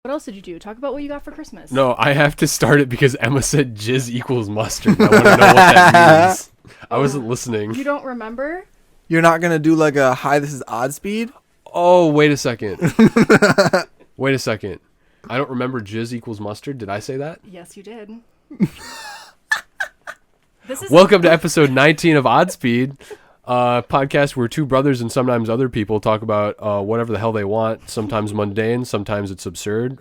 What else did you do? Talk about what you got for Christmas. No, I have to start it because Emma said jizz equals mustard. I want to know what that means. I wasn't listening. You don't remember? You're not going to do like a, hi, this is Oddspeed? Oh, wait a second. Wait a second. I don't remember jizz equals mustard. Did I say that? Yes, you did. Welcome to episode 19 of Oddspeed, podcast where two brothers and sometimes other people talk about whatever the hell they want. Sometimes mundane, sometimes it's absurd.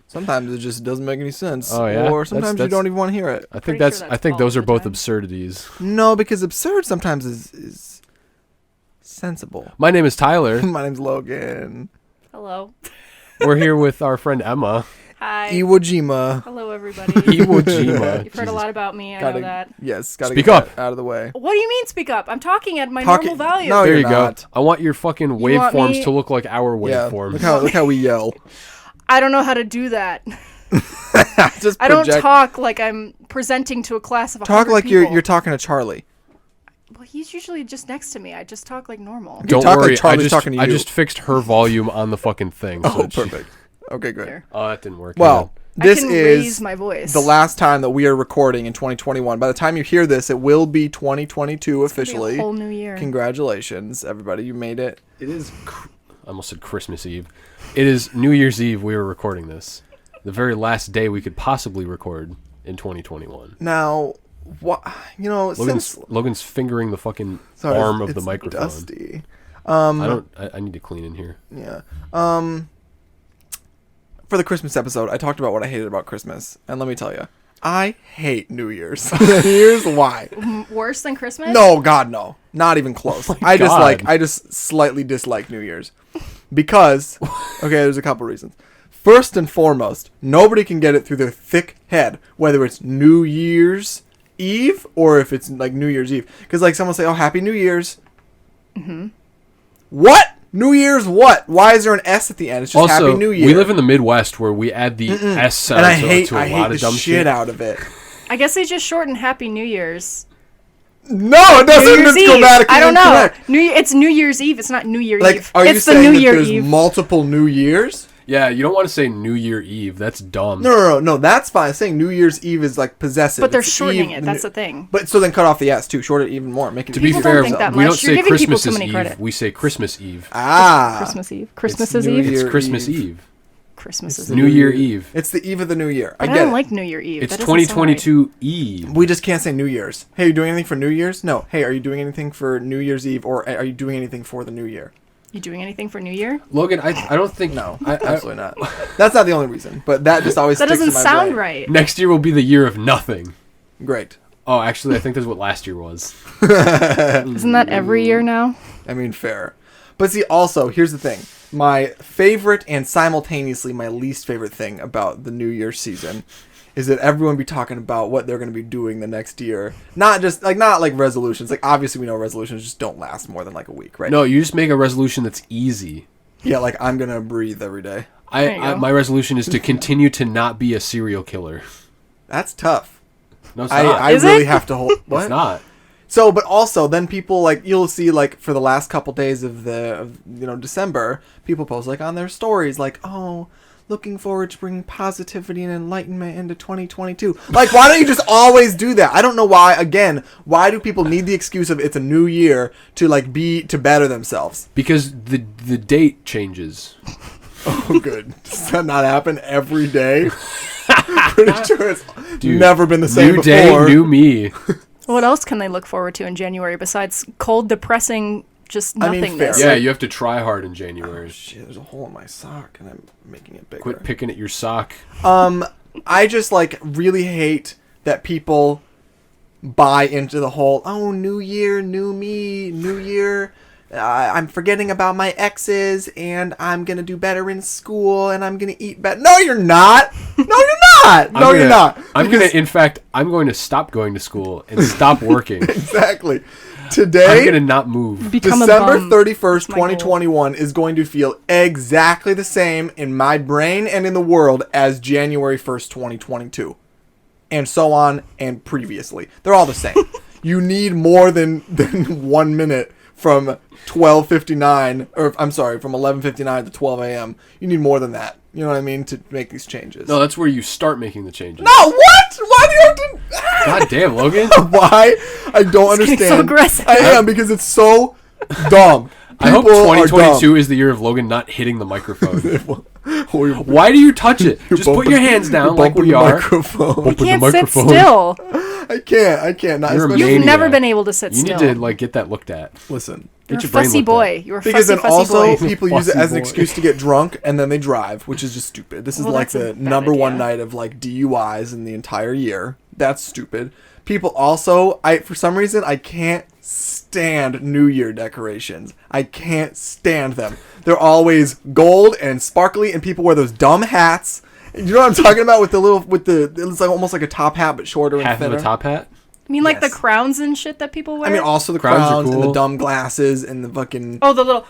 Sometimes it just doesn't make any sense. Oh, yeah? Or sometimes you don't even want to hear it. I think those are both absurdities. No, because absurd sometimes is sensible. My name is Tyler. My name's Logan. Hello. We're here with our friend Emma. Hi. Iwo Jima. Hello, everybody. Iwo Jima. You've heard a lot about me. I know that. Yes, gotta Speak get up. that out of the way. What do you mean speak up? I'm talking at my normal volume. No, There you're you not. go. I want your fucking waveforms to look like our Yeah, waveforms. look how we yell. I don't know how to do that. Just I don't talk like I'm presenting to a class of 100 Talk like people. you're talking to Charlie. Well, he's usually just next to me. I just talk like normal. Don't talk like worry, Charlie's talking to I you. just fixed her volume on the fucking thing. Oh, perfect. Okay, good. There. Oh, that didn't work. Well, this I can is raise my voice. the last time that we are recording in 2021. By the time you hear this, it will be 2022 officially. Be a whole new year. Congratulations, everybody. You made it. It is, I almost said Christmas Eve. It is New Year's Eve we were recording this. The very last day we could possibly record in 2021. Now, what Logan's fingering the fucking arm of the microphone. Dusty. I need to clean in here. Yeah. For the Christmas episode, I talked about what I hated about Christmas, and let me tell you, I hate New Year's. Here's why. Worse than Christmas? No, God, no, not even close. Oh I just slightly dislike New Year's because, okay, there's a couple reasons. First and foremost, nobody can get it through their thick head whether it's New Year's Eve or if it's like New Year's Eve. Because like someone will say, "Oh, Happy New Year's." Mm-hmm. What? New Year's what? Why is there an S at the end? It's just Also, Happy New Year. we live in the Midwest where we add the S sound and I to hate a lot of dumb the shit out of it. I guess they just shortened Happy New Year's. No, it doesn't. New Year's It's Eve. grammatically I don't know. incorrect. It's New Year's Eve. It's not New Year Like, Eve. are you It's the saying New that Year there's Eve. multiple New Years? Yeah, you don't want to say New Year Eve. That's dumb. No. That's fine. Saying New Year's Eve is like possessive. But they're It's shortening Eve, it. That's the thing. But so then cut off the S too. Short it even more. Make it. To be People fair, don't think that we much. don't You're say giving people Christmas too is many Eve. credit. We say Christmas Eve. Christmas Eve. Christmas is New Eve. Year It's Christmas Eve. Eve. Christmas is New Eve. Year Eve. It's the eve of the new year. But I don't like New Year Eve. It's That doesn't sound right. 2022 Eve. We just can't say New Year's. Hey, are you doing anything for New Year's? No. Hey, are you doing anything for New Year's Eve, or are you doing anything for the New Year? You doing anything for New Year? Logan, I don't think... No, absolutely not. That's not the only reason, but that just always That sticks doesn't in my sound brain. right. Next year will be the year of nothing. Great. Oh, actually, I think that's what last year was. Isn't that every year now? I mean, fair. But see, also, here's the thing. My favorite and simultaneously my least favorite thing about the New Year's season is that everyone be talking about what they're going to be doing the next year. Not like resolutions. Like, obviously we know resolutions just don't last more than like a week, right? No, you just make a resolution that's easy. Yeah, like I'm going to breathe every day. My resolution is to continue to not be a serial killer. That's tough. No, it's not. I Is really it? have to hold... What? It's not. So, but also, then people, like, you'll see, like, for the last couple days of December, people post, like, on their stories, like, oh, looking forward to bringing positivity and enlightenment into 2022. Like, why don't you just always do that? I don't know why, again, why do people need the excuse of it's a new year to, like, to better themselves? Because the date changes. Oh, good. Does that not happen every day? Pretty sure it's never been the same New before. day, new me. What else can they look forward to in January besides cold, depressing, just nothingness? fair. Yeah, you have to try hard in January. Shit, there's a hole in my sock, and I'm making it bigger. Quit picking at your sock. I just, like, really hate that people buy into the whole, oh, new year, new me, new year. I'm forgetting about my exes, and I'm going to do better in school, and I'm going to eat better. No, you're not. No, you're not. No, you're not. I'm going to stop going to school and stop working. Exactly. Today, I'm going to not move. Become a December bum. 31st, my goal. 2021 is going to feel exactly the same in my brain and in the world as January 1st, 2022. And so on and previously. They're all the same. You need more than 1 minute from 12:59, or I'm sorry, from 11:59 to 12 a.m. You need more than that. You know what I mean? To make these changes. No, that's where you start making the changes. No, what? Why do you have to? God damn, Logan. Why? I don't understand. So aggressive. I am, because it's so dumb. I hope People are 2022 is the year of Logan not hitting the microphone. dumb. Why do you touch it? Just put your hands down like we are. Microphone. You can't the sit microphone. still. I can't. Not You're a especially- maniac. You've never been able to sit You still. need to get that looked at. Listen. You're a Get your brain fussy looked boy. at. You're a Because fussy, then also boy. people use it as an Fussy excuse boy. to get drunk and then they drive, which is just stupid. This is Well, like that's a the bad number one idea. night of like DUIs in the entire year. That's stupid. People also, for some reason, I can't stand New Year decorations. I can't stand them. They're always gold and sparkly, and people wear those dumb hats. You know what I'm talking about with it's like almost like a top hat but shorter and Half thinner. of a top hat. I mean, like Yes. the crowns and shit that people wear. I mean, also the Crowns are crowns and the cool. dumb glasses and the fucking. oh, the little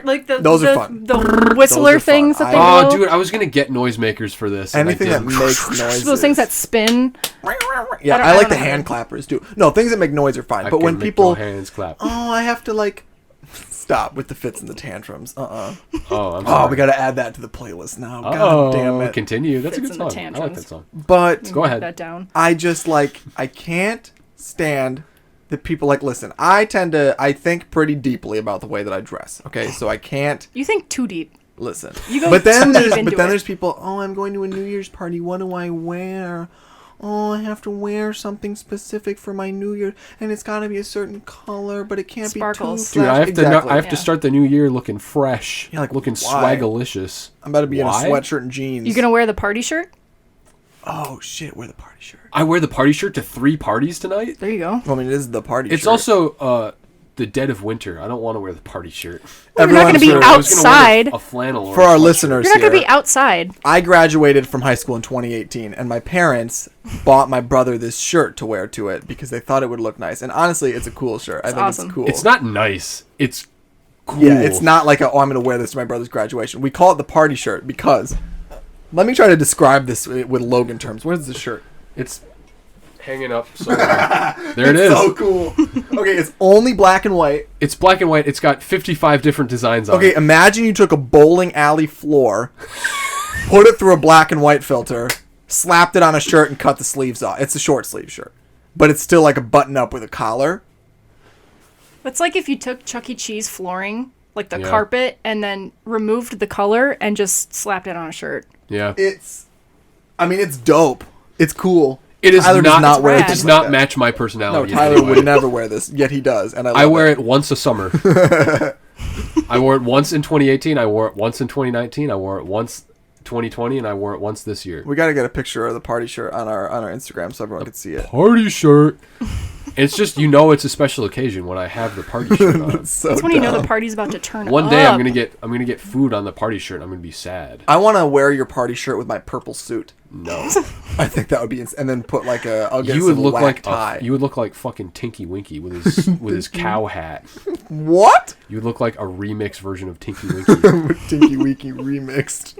like the Those are the, fun. the whistler Those are fun. things that they Oh, blow. dude, I was gonna get noisemakers for this. and I Anything that didn't. makes noises. Those things that spin. Yeah, I I like don't the know. hand clappers too. No, things that make noise are fine. I But can when make people, your hands clap. oh, I have to like stop with the fits and the tantrums. Oh, I'm Oh, sorry. we got to add that to the playlist now. God damn it. Continue. That's a Fits good and the song. I like tantrums. that song. But Go ahead. That down. I just like I can't stand the people like listen. I think pretty deeply about the way that I dress. Okay, so I can't You think too deep. listen. You go But then too deep into it. there's people, oh, I'm going to a New Year's party. What do I wear? Oh, I have to wear something specific for my New Year, and it's got to be a certain color, but it can't Sparkles. be too Dude, flash. I have Exactly. I have Yeah. to start the new year looking fresh. Yeah, like, looking why? swagalicious. I'm about to be Why? in a sweatshirt and jeans. You gonna wear the party shirt? Oh shit, wear the party shirt. I wear the party shirt to 3 parties tonight. There you go. Well, I mean, it is the party It's shirt. also the dead of winter. I don't want to wear the party shirt. Well, you're not gonna Everyone's be sure- I was gonna wear outside. a flannel or For a our sweatshirt. listeners You're not gonna here, be outside. I graduated from high school in 2018, and my parents bought my brother this shirt to wear to it because they thought it would look nice. And honestly, it's a cool shirt. I think awesome. it's cool. It's not nice. It's cool. Yeah, it's not like I'm going to wear this to my brother's graduation. We call it the party shirt because... Let me try to describe this with Logan terms. Where's the shirt? It's hanging up somewhere. There it is. So cool. Okay, it's only black and white. It's black and white. It's got 55 different designs on Okay, it. imagine you took a bowling alley floor, put it through a black and white filter, slapped it on a shirt, and cut the sleeves off. It's a short sleeve shirt, but it's still like a button up with a collar. It's like if you took Chuck E. Cheese flooring, like the Yeah. carpet, and then removed the color and just slapped it on a shirt. Yeah. It's dope. It's cool. It is Tyler not. does not wear rad. It does things not like that. match my No, personality. in Tyler any way. would never wear this, yet he does, and I I love wear it once a summer. I wore it once in 2018. I wore it once in 2019. I wore it once 2020, and I wore it once this year. We got to get a picture of the party shirt on our Instagram so everyone can see it. Party shirt. It's just it's a special occasion when I have the party shirt on. So That's when you know dumb. the party's about to turn up. One day I'm gonna get food on the party shirt. I'm gonna be sad. I want to wear your party shirt with my purple suit. No, I think that would be, and then put like I'll get you some would look whack like tie. you would look like fucking Tinky Winky with his with his cow hat. What? You would look like a remix version of Tinky Winky. Tinky Winky remixed.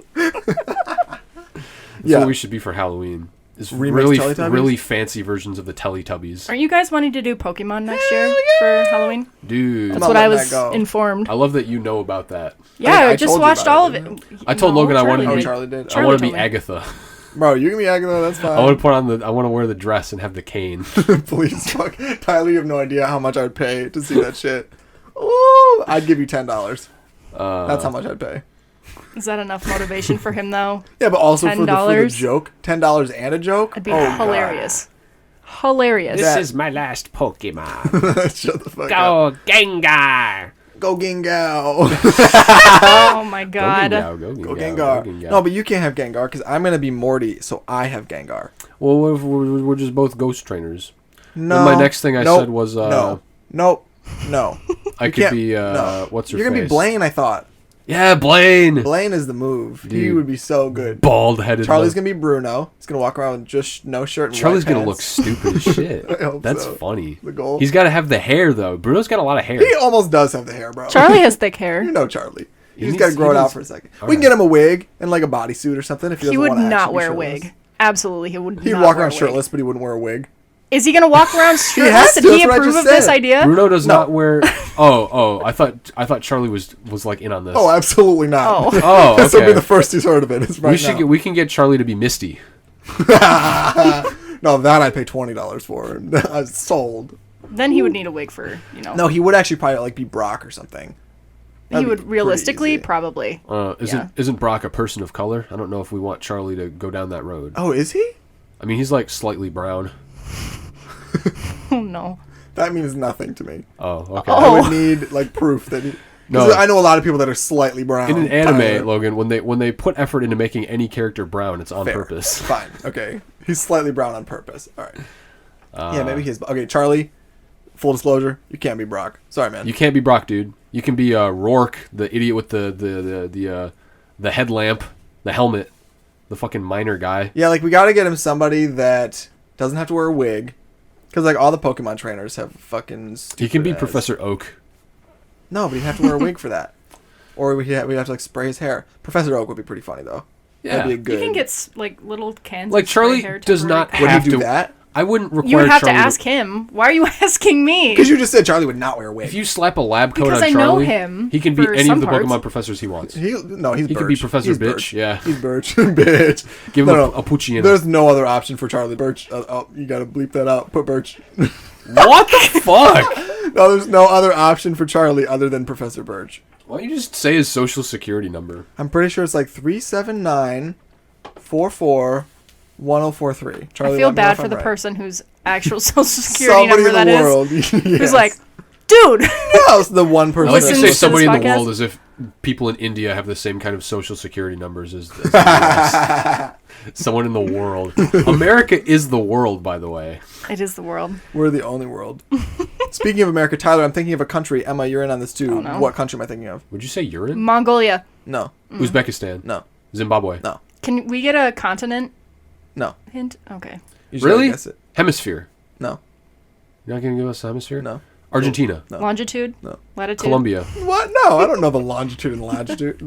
That's what we should be for Halloween. Is Remix really Teletubbies? really fancy versions of the Teletubbies. Aren't you guys wanting to do Pokemon next year for Halloween? Dude, I'm That's not what I letting was that go. informed. I love that you know about that. Yeah, I I just told you watched about all it, of it. I told Logan I wanted to be. Charlie did. Charlie I want to told be me. Agatha. Bro, you can be Agatha. That's fine. I want to put on I want to wear the dress and have the cane. Please, fuck. Tyler, you have no idea how much I'd pay to see that shit. Ooh, I'd give you $10. That's how much I'd pay. Is that enough motivation for him, though? Yeah, but also for the $10? joke. $10 and a joke? It'd be God. hilarious. Hilarious. That- is my last Pokemon. Shut the fuck up. Go Gengar. Go Gengar. Oh my god. Go Go Gengar. No, but you can't have Gengar because I'm going to be Morty, so I have Gengar. Well, we're just both ghost trainers. No. And my next thing I Nope. said was No. I You could can't- be no. what's her You're going to be face? Blaine, I thought. Yeah, Blaine. Blaine is the move. He Dude. would be so good. Bald headed. Charlie's going to be Bruno. He's going to walk around with just no shirt and Charlie's white gonna look pants. stupid as shit. I hope That's so. funny. The goal. He's got to have the hair though. Bruno's got a lot of hair. He almost does have the hair, bro. Charlie has thick hair. You know Charlie. He You just needs- got to grow he it out needs- for a second. All We can right. get him a wig and like a bodysuit or something if he doesn't He would want to not actually be wear a shirtless. wig. Absolutely, he would He'd not walk wear around a wig. shirtless, but he wouldn't wear a wig. Is he gonna walk around shirtless? has Did to, he that's what I approve just of this said. idea? Bruno does No. not wear. Oh, I thought Charlie was like in on this. Oh, absolutely not. Oh. Oh, This will be okay. the first he's heard of it. It's right We can get Charlie to be Misty. No, that I'd pay $20 for. I sold. Then he would need a wig for, you know. No, he would actually probably like be Brock or something. he That'd would be pretty realistically easy. probably. Isn't Brock a person of color? I don't know if we want Charlie to go down that road. Oh, is he? I mean, he's like slightly brown. Oh no. That means nothing to me. Oh, okay. I Oh. would need like proof that he. No. No, I know a lot of people that are slightly brown. In an anime, Tyler. Logan, when they put effort into making any character brown, it's on Fair. purpose. Fine. Okay. He's slightly brown on purpose. All right. Yeah, maybe he's okay. Charlie, full disclosure, you can't be Brock. Sorry, man. You can't be Brock, dude. You can be Rourke, the idiot with the headlamp, the helmet, the fucking miner guy. Yeah, like we got to get him somebody that doesn't have to wear a wig, because like all the Pokemon trainers have fucking. He can be stupid-ass- Professor Oak. No, but he'd have to wear a wig for that, or we'd have to like spray his hair. Professor Oak would be pretty funny though. Yeah. That'd be a You good. can get like little cans. Like of spray Charlie hair does temporary not packs. Would have he do to. that? I wouldn't require. You would have Charlie to ask him. Why are you asking me? Because you just said Charlie would not wear a wig. If you slap a lab coat Because on I know Charlie, him he can be for any some of the parts. Pokemon professors he wants. He's He Birch. could be Professor He's Bitch, yeah. He's Birch. Bitch. Give him No, a Puccino. There's no other option for Charlie Birch. Oh, you gotta bleep that out. Put Birch. What the fuck? No, there's no other option for Charlie other than Professor Birch. Why don't you just say his social security number? I'm pretty sure it's like 379 44 1043. Charlie, I feel let me know bad if for I'm the right. person whose actual social security Somebody number in that the is. world. Who's Yes. like, dude. How's the one person? I like to Listens say to somebody in this the podcast? world as if people in India have the same kind of social security numbers as the US. Someone in the world. America is the world, by the way. It is the world. We're the only world. Speaking of America, Tyler, I'm thinking of a country. Emma, you're in on this too. Oh, no. What country am I thinking of? Would you say urine? Mongolia. No. Uzbekistan. No. Zimbabwe. No. Can we get a continent No. hint? Okay. You just gotta Really? guess it. Hemisphere. No. You're not going to give us a hemisphere? No. Argentina. No. Longitude? No. Latitude? Colombia. What? No, I don't know the longitude and latitude.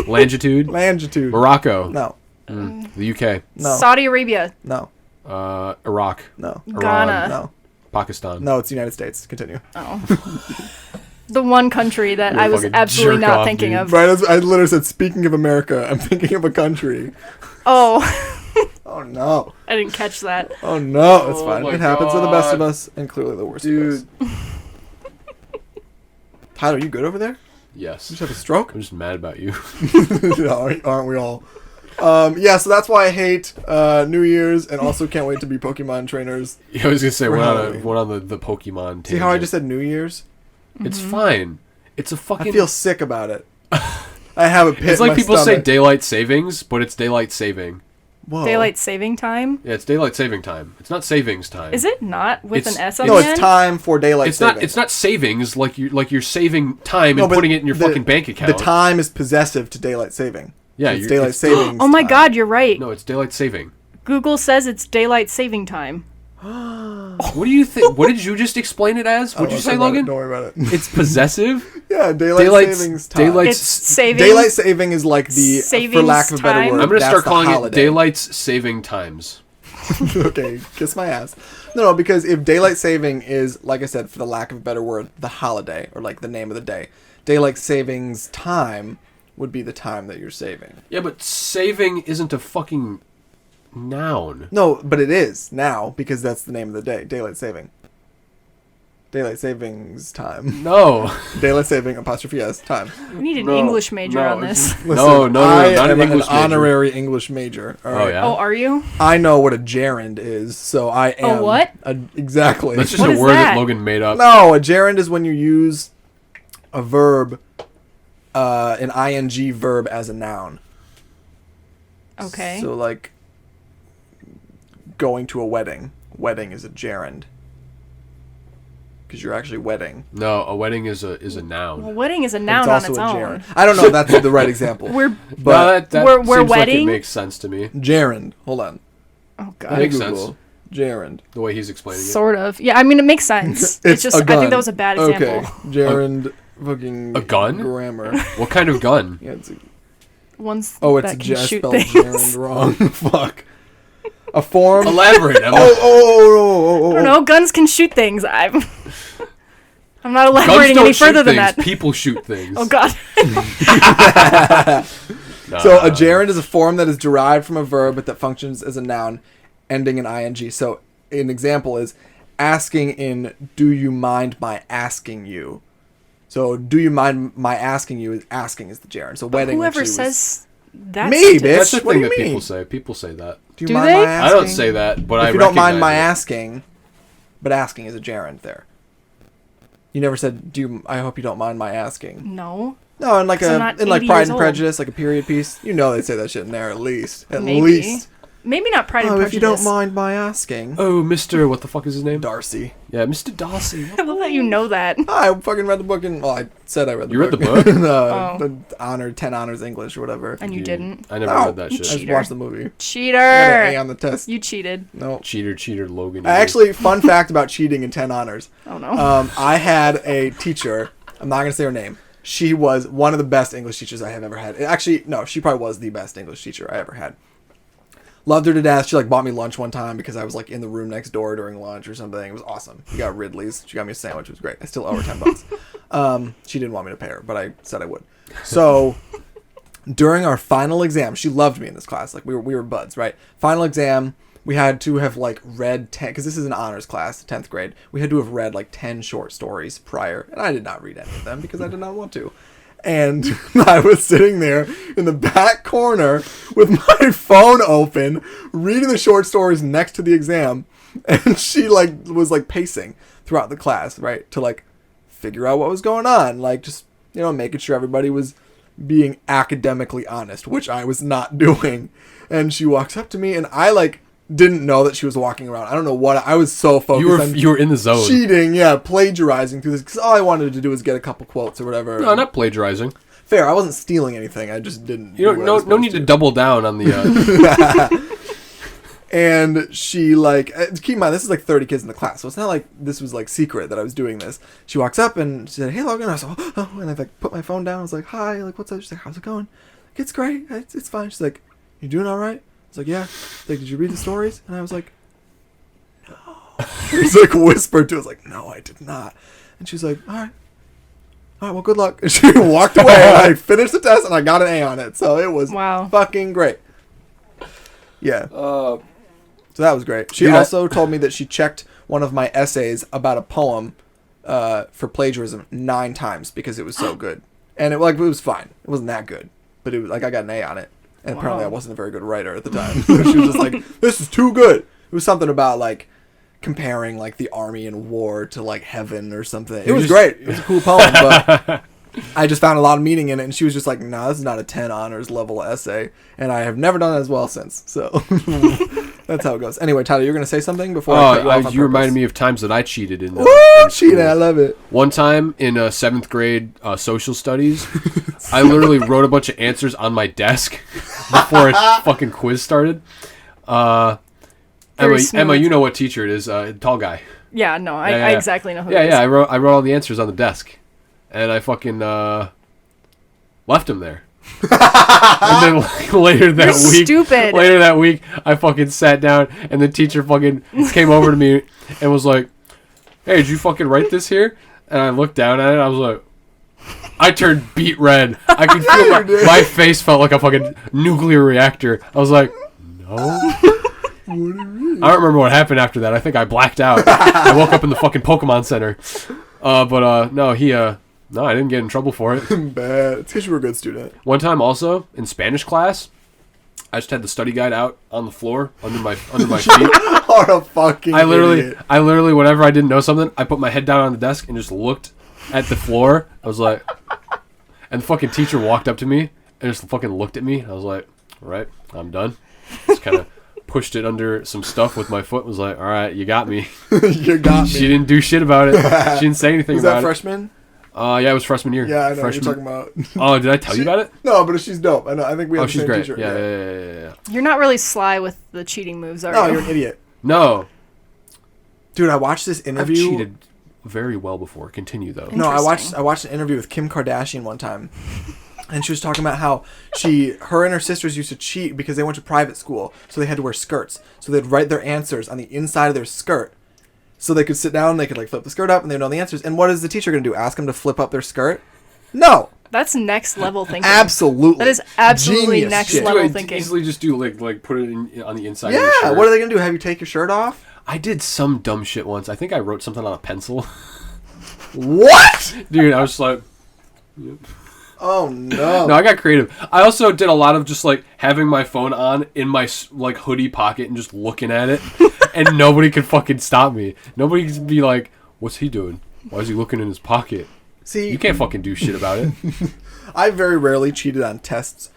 Longitude. Longitude. Morocco. No. The UK. No. Saudi Arabia. No. Iraq. No. Ghana. No. Pakistan. No, it's the United States. Continue. Oh. The one country that You're I a was fucking absolutely jerk not off, thinking dude. of. Right, I literally said, speaking of America, I'm thinking of a country. Oh. Oh, no. I didn't catch that. Oh, no. It's Oh fine. my It happens to the best of God. us, and clearly the worst Dude. of us. Tyler, you good over there? Yes. You just have a stroke? I'm just mad about you. Aren't we all? Yeah, so that's why I hate New Year's, and also can't wait to be Pokemon trainers. I was going to say, For went Halloween. on the Pokemon See how I tangent. just said New Year's? It's fine. It's a fucking... I feel sick about it. I have a pit It's in like my people say stomach. daylight savings, but it's daylight saving. Whoa. Daylight saving time? Yeah, it's daylight saving time. It's not savings time. Is it not with It's- an S on No, the it's end? time for daylight It's saving. not. It's not savings like you're saving time No, and but putting it in your the- fucking bank account. The time is possessive to daylight saving. Yeah, So it's you're- daylight it's- savings. Oh my time. god, you're right. No, it's daylight saving. Google says it's daylight saving time. What do you think? What did you just explain it as? What'd you say, Logan? Don't worry about it. It's possessive. Yeah, daylight Daylight savings time. daylight It's saving. Daylight saving is like the, for Savings lack of a better time? word, I'm gonna that's start the calling it holiday. daylight's saving times. Okay, kiss my ass. No, because if daylight saving is, like I said, for the lack of a better word, the holiday, or like the name of the day, daylight savings time would be the time that you're saving. Yeah, but saving isn't a fucking noun. No, but it is now, because that's the name of the day, daylight saving. Daylight savings time. No. Daylight saving, apostrophe S, time. We need an No, English major no, on this. Listen, No, I not an am English major. honorary English major. All right? yeah? Oh, are you? I know what a gerund is, so I am. what? Exactly. That's just What a is word that that? Logan made up. No, a gerund is when you use a verb, an ing verb as a noun. Okay. So like going to a wedding. Wedding is a gerund. Because you're actually wedding. No, a wedding is a noun. Well, wedding is a But noun it's on also its a own. gerund. I don't know if that's the right example. We're But that We're seems like it wedding? makes sense to me. gerund. Hold on. oh That god. makes Google. sense. Gerund. The way he's explaining it. Sort of. Yeah, I mean it makes sense. It's just a I gun. think that was a bad example. Okay. Gerund. Fucking A gun? grammar. What kind of gun? Yeah, it's Ones oh, it's that can just shoot spelled things. gerund wrong. Fuck. A form. Elaborate, Emma. Oh. I don't know. Guns can shoot things. I'm not Guns elaborating don't any further shoot than things. that. People shoot things. Oh God. So a gerund is a form that is derived from a verb but that functions as a noun ending in ing. So an example is asking in do you mind my asking you. So do you mind my asking you is asking is the gerund. So wedding. Whoever says that. Me, bitch. That's the What thing do that you people mean? say. People say that. Do you Do mind they? my asking? I don't say that, but I If you don't mind recognize my it. asking, but asking is a gerund there. You never said I hope you don't mind my asking. No. No, in like 'Cause I'm not in like 80 Pride years and old. Prejudice, like a period piece. You know they say that shit in there at least. At Maybe. least. Maybe not Pride and Oh, Prejudice. if you don't mind my asking. Oh, Mr. What the fuck is his name? Darcy. Yeah, Mr. Darcy. I love that you know that. I fucking read the book and I said I read the You read book. the book? Oh. The 10 honors English or whatever. And you didn't. I never No. read that You shit. I just cheater. watched the movie. I got an A Cheater. on the test. You cheated. No. Cheater, Logan. Actually, fun fact about cheating in 10 honors. Oh no. I had a teacher. I'm not going to say her name. She was one of the best English teachers I have ever had. Actually, no, she probably was the best English teacher I ever had. Loved her to death. She like bought me lunch one time because I was like in the room next door during lunch or something. It was awesome. We got Ridley's. She got me a sandwich. It was great. I still owe her $10. She didn't want me to pay her, but I said I would. So during our final exam, she loved me in this class. Like we were buds, right? Final exam, we had to have like read 10, because this is an honors class, 10th grade. We had to have read like 10 short stories prior, and I did not read any of them because I did not want to. And I was sitting there in the back corner with my phone open, reading the short stories next to the exam, and she like was like pacing throughout the class, right, to like figure out what was going on, like just, you know, making sure everybody was being academically honest, which I was not doing. And she walks up to me, and I like didn't know that she was walking around. I don't know what, I was so focused on You were in the zone. cheating, yeah, plagiarizing through this, because all I wanted to do was get a couple quotes or whatever. No, not plagiarizing. Fair, I wasn't stealing anything. I just didn't. You do don't. what I was No need supposed to double down on the. And she like, keep in mind, this is like 30 kids in the class, so it's not like this was like secret that I was doing this. She walks up and she said, "Hey, Logan." I was like, "Oh," and I like put my phone down. I was like, "Hi," like, "What's up?" She's like, "How's it going?" Like, "It's great. It's fine." She's like, "You doing all right?" I was like, "Yeah." She's like, "Did you read the stories?" And I was like, "No." She's like whispered to us, like, "No, I did not." And she's like, "All right, well, good luck." And she walked away, and I finished the test, and I got an A on it. So it was Wow. fucking great. Yeah. So that was great. She also told me that she checked one of my essays about a poem for plagiarism 9 times because it was so good. And it was fine. It wasn't that good, but it was like I got an A on it. And apparently I wasn't a very good writer at the time. So she was just like, "This is too good." It was something about like comparing like the army and war to like heaven or something. It was great. It was a cool poem, but I just found a lot of meaning in it, and she was just like, "No, this is not a 10 honors level essay," and I have never done it as well since. So that's how it goes. Anyway, Tyler, you're gonna say something before I cut you off on you reminded purpose? me of times that I cheated in. Woo, in cheating! school. I love it. One time in 7th grade social studies, I literally wrote a bunch of answers on my desk before a fucking quiz started. Emma, you know what teacher it is? Tall guy. Yeah, no, I Yeah. exactly know who it Yeah, is. yeah. I wrote all the answers on the desk, and I fucking left him there. And then like, later that You're week, stupid. Later that week, I fucking sat down, and the teacher fucking came over to me and was like, "Hey, did you fucking write this here?" And I looked down at it. I was like, I turned beet red. I could feel my face felt like a fucking nuclear reactor. I was like, no. I don't remember what happened after that. I think I blacked out. I woke up in the fucking Pokemon Center. No, I didn't get in trouble for it. Bad. It's because you were a good student. One time also, in Spanish class, I just had the study guide out on the floor under my feet. What a fucking idiot. I literally, whenever I didn't know something, I put my head down on the desk and just looked at the floor. I was like, and the fucking teacher walked up to me and just fucking looked at me. I was like, all right, I'm done. Just kind of pushed it under some stuff with my foot. Was like, all right, you got me. You got me. She didn't do shit about it. She didn't say anything Was about that it. freshman? Yeah, it was freshman year. Yeah, I know freshman. what you're talking about. Oh, did I tell you about it? No, but she's dope. I know. I think we have the she's same great. teacher. Yeah. You're not really sly with the cheating moves, are No, you? you're an idiot. No, Dude, I watched this I've interview. cheated very well before. Continue though. No, I Interesting. watched an interview with Kim Kardashian one time. And she was talking about how her and her sisters used to cheat because they went to private school, so they had to wear skirts. So they'd write their answers on the inside of their skirt, so they could sit down, they could like flip the skirt up, and they'd know the answers. And what is the teacher going to do? Ask them to flip up their skirt? No. That's next level thinking. Absolutely. That is absolutely Genius next shit. level thinking. Easily just do like put it on the inside. Yeah. Of your shirt. What are they going to do? Have you take your shirt off? I did some dumb shit once. I think I wrote something on a pencil. What? Dude, I was like... Yep. Oh, no. No, I got creative. I also did a lot of just, like, having my phone on in my, like, hoodie pocket and just looking at it. And nobody could fucking stop me. Nobody could be like, what's he doing? Why is he looking in his pocket? See, you can't fucking do shit about it. I very rarely cheated on tests.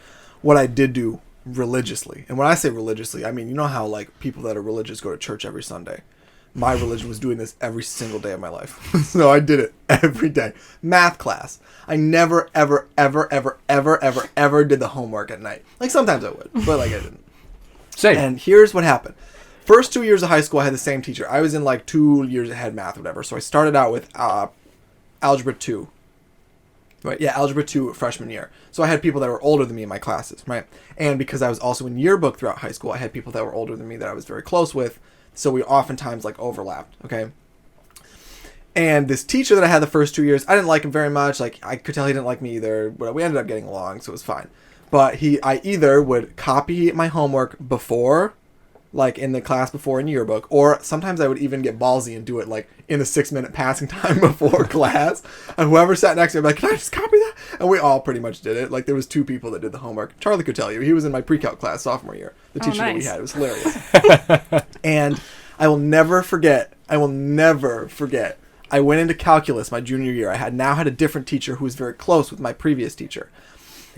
What I did do religiously, and when I say religiously, I mean, you know how, like, people that are religious go to church every Sunday. My religion was doing this every single day of my life. So I did it every day. Math class. I never, ever, ever, ever, ever, ever, ever did the homework at night. Like, sometimes I would, but, like, I didn't. Same. And here's what happened. First 2 years of high school, I had the same teacher. I was in, like, 2 years ahead math or whatever. So I started out with Algebra 2. Right, yeah, Algebra 2 freshman year. So I had people that were older than me in my classes, right? And because I was also in yearbook throughout high school, I had people that were older than me that I was very close with. So we oftentimes, like, overlapped, okay? And this teacher that I had the first 2 years, I didn't like him very much. Like, I could tell he didn't like me either, but we ended up getting along, so it was fine. But I either would copy my homework before, like, in the class before in yearbook, or sometimes I would even get ballsy and do it, like, in the 6-minute passing time before class. And whoever sat next to me would be like, can I just copy that? And we all pretty much did it. Like, there was 2 people that did the homework. Charlie could tell you. He was in my pre-calc class sophomore year. The teacher that we had. It was hilarious. And I will never forget. I went into calculus my junior year. I had a different teacher who was very close with my previous teacher.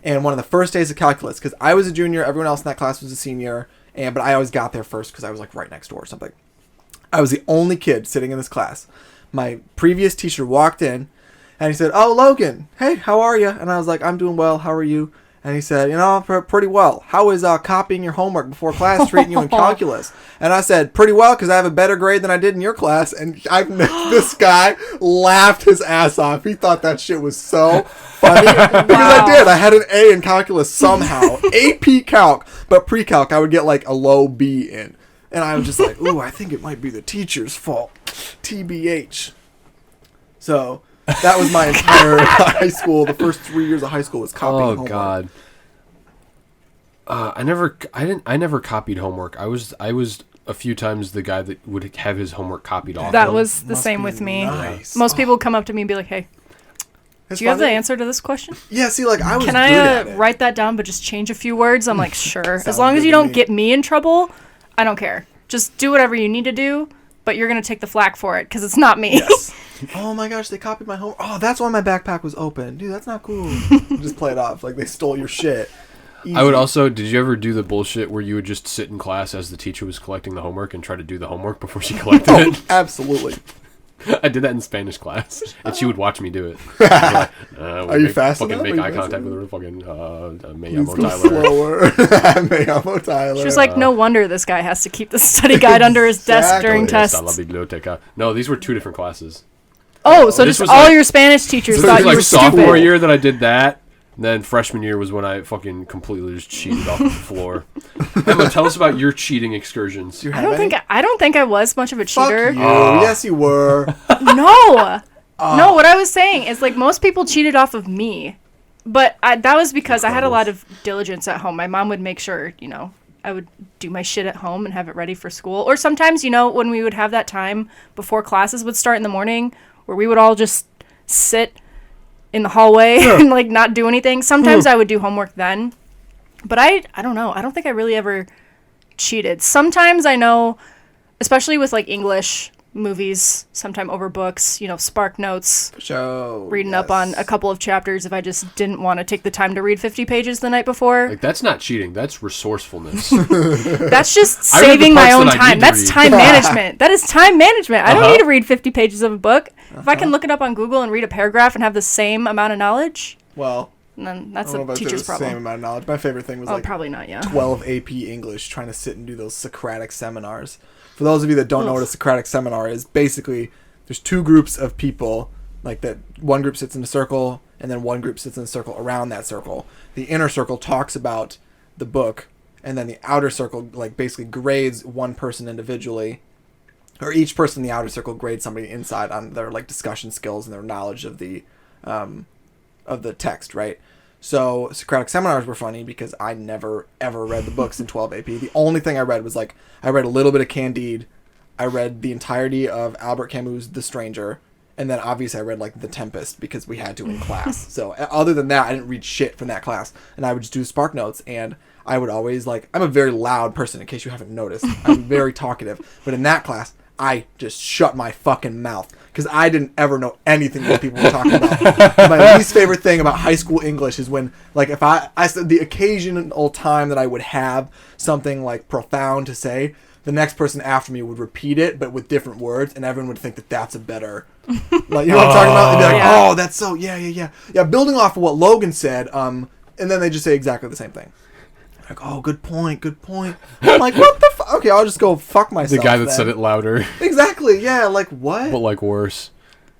And one of the first days of calculus, because I was a junior, everyone else in that class was a senior, but I always got there first because I was, like, right next door or something. I was the only kid sitting in this class. My previous teacher walked in, and he said, "Oh, Logan, hey, how are you?" And I was like, "I'm doing well. How are you?" And he said, "Pretty well. How is copying your homework before class treating you in calculus?" And I said, "Pretty well, because I have a better grade than I did in your class." And this guy laughed his ass off. He thought that shit was so funny. Because I did. I had an A in calculus somehow. AP Calc, but pre-calc I would get, like, a low B in. And I was just like, ooh, I think it might be the teacher's fault. TBH. So that was my entire high school. The first 3 years of high school was copying homework. God. I never copied homework. I was a few times the guy that would have his homework copied off. That was the same with me. Nice. Most people would come up to me and be like, "Hey, do you have the answer to this question? Yeah, see, like, I was Can good I at it. write that down but just change a few words?" I'm like, "Sure. Sounds As long as good you to don't me. get me in trouble, I don't care. Just do whatever you need to do, but you're going to take the flack for it because it's not me." Yes. Oh my gosh, they copied my homework. Oh, that's why my backpack was open. Dude, that's not cool. Just play it off like they stole your shit. Easy. I would also... Did you ever do the bullshit where you would just sit in class as the teacher was collecting the homework and try to do the homework before she collected it? Absolutely. I did that in Spanish class, and she would watch me do it. Like, Are you fast fucking enough? make Are you eye fast contact with enough? her. Fucking me Please llamo go Tyler. slower. Me llamo Tyler. She was like, "No wonder this guy has to keep the study guide under his desk during Exactly. tests." Está la biblioteca. No, these were 2 different classes. Oh, so This just was all like- your Spanish teachers So thought it you was were like sophomore stupid. year that I did that. And then freshman year was when I fucking completely just cheated off the floor. Emma, tell us about your cheating excursions. Do you I have don't any? think I was much of a Fuck cheater. you. Oh. Yes, you were. No. No, what I was saying is, like, most people cheated off of me. But that was because I had a lot of diligence at home. My mom would make sure, I would do my shit at home and have it ready for school. Or sometimes, when we would have that time before classes would start in the morning where we would all just sit in the hallway and, like, not do anything. Sometimes I would do homework then. But I don't know. I don't think I really ever cheated. Sometimes I know, especially with, like, English movies, sometime over books, Spark Notes, reading up on a couple of chapters if I just didn't want to take the time to read 50 pages the night before. Like, that's not cheating. That's resourcefulness. That's just I read the saving my parts own that I time. need to That's read. time management. That is time management. I don't Uh-huh. need to read 50 pages of a book. If I can look it up on Google and read a paragraph and have the same amount of knowledge, Well, then that's I don't know a if I teacher's the same problem. amount of knowledge. My favorite thing was Oh, like probably not, yeah. 12 AP English trying to sit and do those Socratic seminars. For those of you that don't know what a Socratic seminar is, basically there's 2 groups of people, like that one group sits in a circle and then one group sits in a circle around that circle. The inner circle talks about the book, and then the outer circle like basically grades one person individually, or each person in the outer circle grades somebody inside on their like discussion skills and their knowledge of the text, right? So Socratic Seminars were funny because I never ever read the books in 12 AP. The only thing I read was like I read a little bit of Candide, I read the entirety of Albert Camus' The Stranger, and then obviously I read like The Tempest because we had to in class. So other than that, I didn't read shit from that class, and I would just do Spark Notes, and I would always like, I'm a very loud person in case you haven't noticed. I'm very talkative, but in that class I just shut my fucking mouth because I didn't ever know anything what people were talking about. My least favorite thing about high school English is when, like, if I said the occasional time that I would have something like profound to say, the next person after me would repeat it, but with different words, and everyone would think that that's a better, like, you know what I'm talking about? They'd be like, oh, that's so, yeah. Building off of what Logan said, and then they just say exactly the same thing. Like, oh, good point. I'm like, what the fuck? Okay, I'll just go fuck myself. The guy that then. said it louder. Exactly, yeah, like, what? But, like, worse.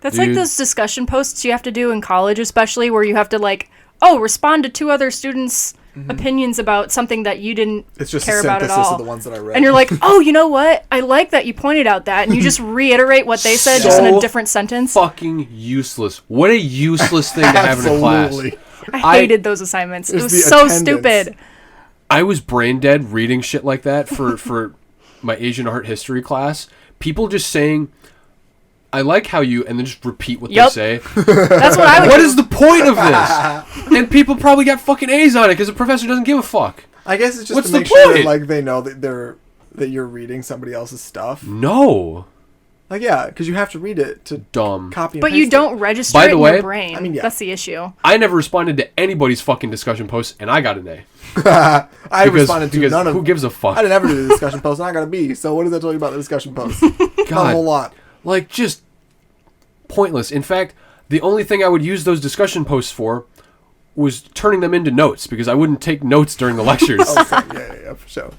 That's like those discussion posts you have to do in college, especially, where you have to, like, respond to two other students' opinions about something that you didn't care about at all. It's just a synthesis of the ones that I read. And you're like, oh, you know what? I like that you pointed out that, and you just reiterate what they said just in a different sentence. Fucking useless. What a useless thing to have in a class. I hated those assignments. It was so stupid. I was brain dead reading shit like that for my Asian art history class. People just saying, I like how you, and then just repeat what they say. That's what I would What do. is the point of this? And people probably got fucking A's on it because the professor doesn't give a fuck. I guess it's just What's to make the sure point? that, like, they know that you're reading somebody else's stuff. No. Like, yeah, because you have to read it to Dumb. copy and But paste you don't register it in your brain. I mean, yeah. That's the issue. I never responded to anybody's fucking discussion posts, and I got an A. I responded to none of who gives a fuck? I didn't ever do the discussion post, and I got a B. So what does that tell you about the discussion post? God, Not a whole lot. Like, just pointless. In fact, the only thing I would use those discussion posts for was turning them into notes, because I wouldn't take notes during the lectures. Yeah, for sure.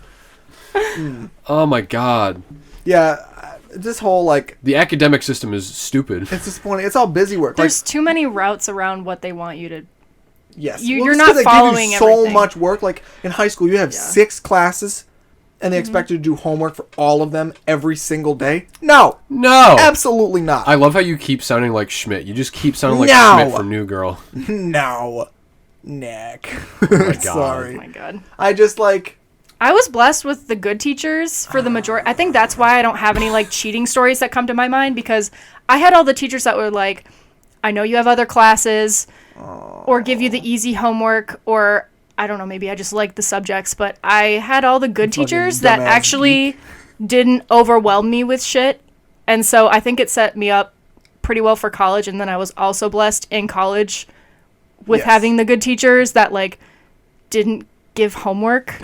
Oh my god. Yeah, this whole, like... The academic system is stupid. It's disappointing. It's all busy work. There's too many routes around what they want you to... Yes. You're not following everything. So everything. much work. Like, in high school, you have 6 classes, and they expect you to do homework for all of them every single day? No. Absolutely not. I love how you keep sounding like Schmidt. You just keep sounding like Schmidt from New Girl. No. Nick. Oh my god. Sorry. Oh my god. I just, like... I was blessed with the good teachers for the majority. I think that's why I don't have any, like, cheating stories that come to my mind, because I had all the teachers that were like, I know you have other classes, or give you the easy homework, or I don't know, maybe I just liked the subjects, but I had all the good teachers that actually didn't overwhelm me with shit. And so I think it set me up pretty well for college. And then I was also blessed in college with having the good teachers that, like, didn't give homework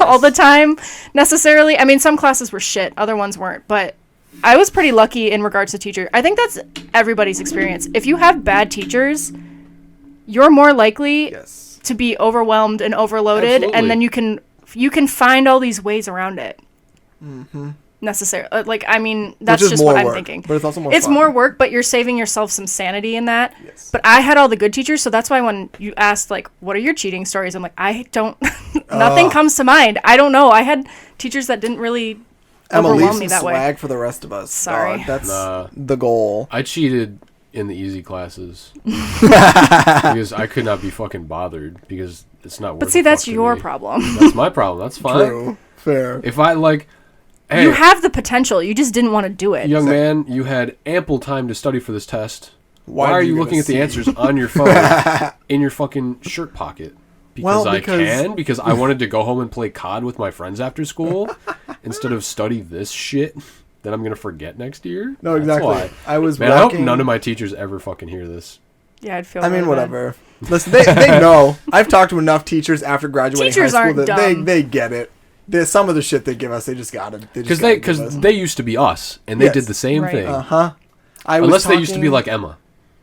all the time necessarily. I mean, some classes were shit, other ones weren't, but I was pretty lucky in regards to teacher. I think that's everybody's experience. If you have bad teachers, you're more likely to be overwhelmed and overloaded. Absolutely. And then you can find all these ways around it. Necessarily, like, I mean, that's just what I'm thinking. But it's also more It's fun. more work, but you're saving yourself some sanity in that. But I had all the good teachers, so that's why when you asked, like, what are your cheating stories, I'm like, I don't nothing comes to mind. I don't know. I had teachers that didn't really Emma, leave overwhelm some me that way. swag for the rest of us. Sorry. That's the goal. I cheated in the easy classes because I could not be fucking bothered, because it's not worth it. But see, that's your problem. That's my problem. That's fine. True. Fair. If I, like... Hey, you have the potential. You just didn't want to do it. young man, you had ample time to study for this test. Why Why are are you you looking gonna at the see? answers on your phone in your fucking shirt pocket? Because I can? Because I wanted to go home and play COD with my friends after school instead of study this shit that I'm going to forget next year? No, exactly. That's why. I was Man, I hope walking... none of my teachers ever fucking hear this. Yeah, I'd feel I mean, really bad. whatever. Listen, they know. I've talked to enough teachers after graduating Teachers high school aren't that dumb. they get it. Some of the shit they give us, they just gotta. Because they used to be us, and they Yes. did the same Right. thing. Unless they used to be like Emma.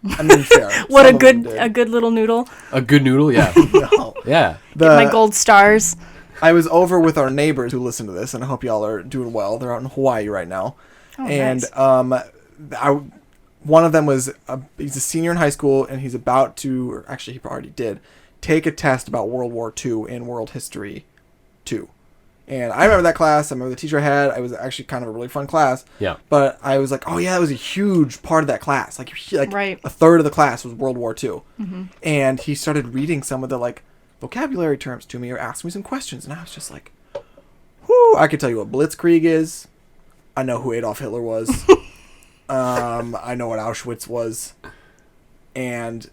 I mean, fair. What Some a of them good did. little noodle. A good noodle, yeah. No. Yeah. Get my gold stars. I was over with our neighbors who listen to this, and I hope y'all are doing well. They're out in Hawaii right now, Oh, and nice. one of them was he's a senior in high school, and he's about to, or actually he already did, take a test about World War II and world history 2. And I remember that class. I remember the teacher I had. It was actually kind of a really fun class. Yeah. But I was like, oh yeah, that was a huge part of that class. Like Right. a third of the class was World War II. Mm-hmm. And he started reading some of the like vocabulary terms to me or asking me some questions, and I was just like, whoo, I could tell you what Blitzkrieg is. I know who Adolf Hitler was. I know what Auschwitz was. And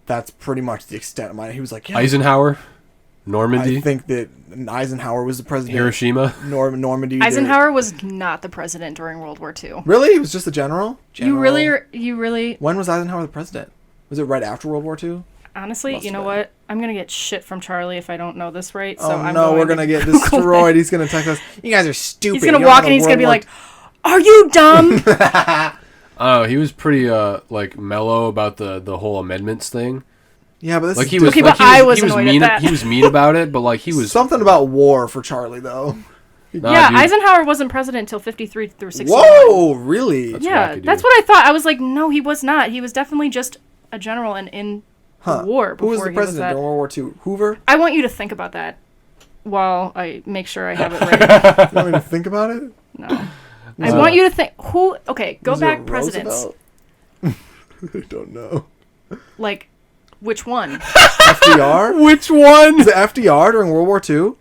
that's pretty much the extent of mine. He was like, yeah. Eisenhower, Normandy. I think that Eisenhower was the president. Hiroshima. Normandy. Eisenhower was not the president during World War II. Really? He was just a general? You really... When was Eisenhower the president? Was it right after World War II? Honestly, Must you know have been. what? I'm going to get shit from Charlie if I don't know this right. So Oh I'm no, we're going going to get destroyed. He's going to text us. You guys are stupid. He's going to You walk don't and he's know going to be World like, are you dumb? Oh, he was pretty like mellow about the whole amendments thing. Yeah, but this Like is he was. Okay, like, but I was he was annoyed at mean. that. He was mean about it, but like he was. something about war for Charlie, though. Nah, Yeah, dude. Eisenhower wasn't president until 53 through 61. Whoa, really? That's Yeah, wacky, that's dude. what I thought. I was like, no, he was not. He was definitely just a general and in the war Who before was the he president that. during World War II? Hoover? I want you to think about that while I make sure I have it right. You want me to think about it? No. I want you to think who. Okay, go Was it back presidents. Roosevelt? I don't know. Like, which one? FDR? Which one? Was it FDR during World War II?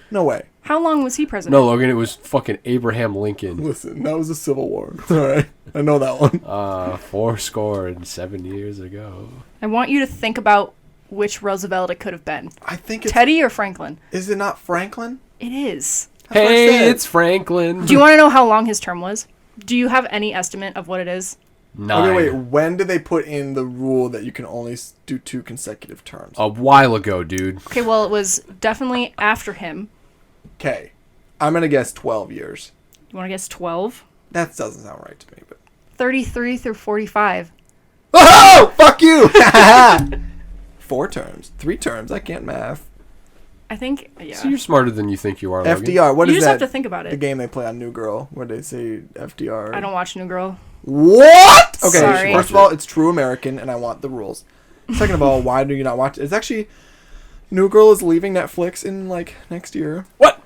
No way. How long was he president? No, Logan. It was fucking Abraham Lincoln. Listen, that was a Civil War. All right, I know that one. 407 years ago. I want you to think about which Roosevelt it could have been. I think it's... Teddy or Franklin? Is it not Franklin? It is. That's what I Hey, said. it's Franklin. Do you want to know how long his term was? Do you have any estimate of what it is? 9. Okay, wait. When did they put in the rule that you can only do 2 consecutive terms? A while ago, dude. Okay, well, it was definitely after him. Okay, I'm gonna guess 12 years. You want to guess 12? That doesn't sound right to me, but... 33 through 45. Oh, fuck you! 4 terms, 3 terms. I can't math. I think, yeah. So you're smarter than you think you are, Logan. FDR. What You is just that? have to think about The it. game they play on New Girl, where they say FDR. I don't watch New Girl. What? Okay, Sorry. first of all, it's true American, and I want the rules. Second of all, why do you not watch it? It's actually... New Girl is leaving Netflix in, like, next year. What?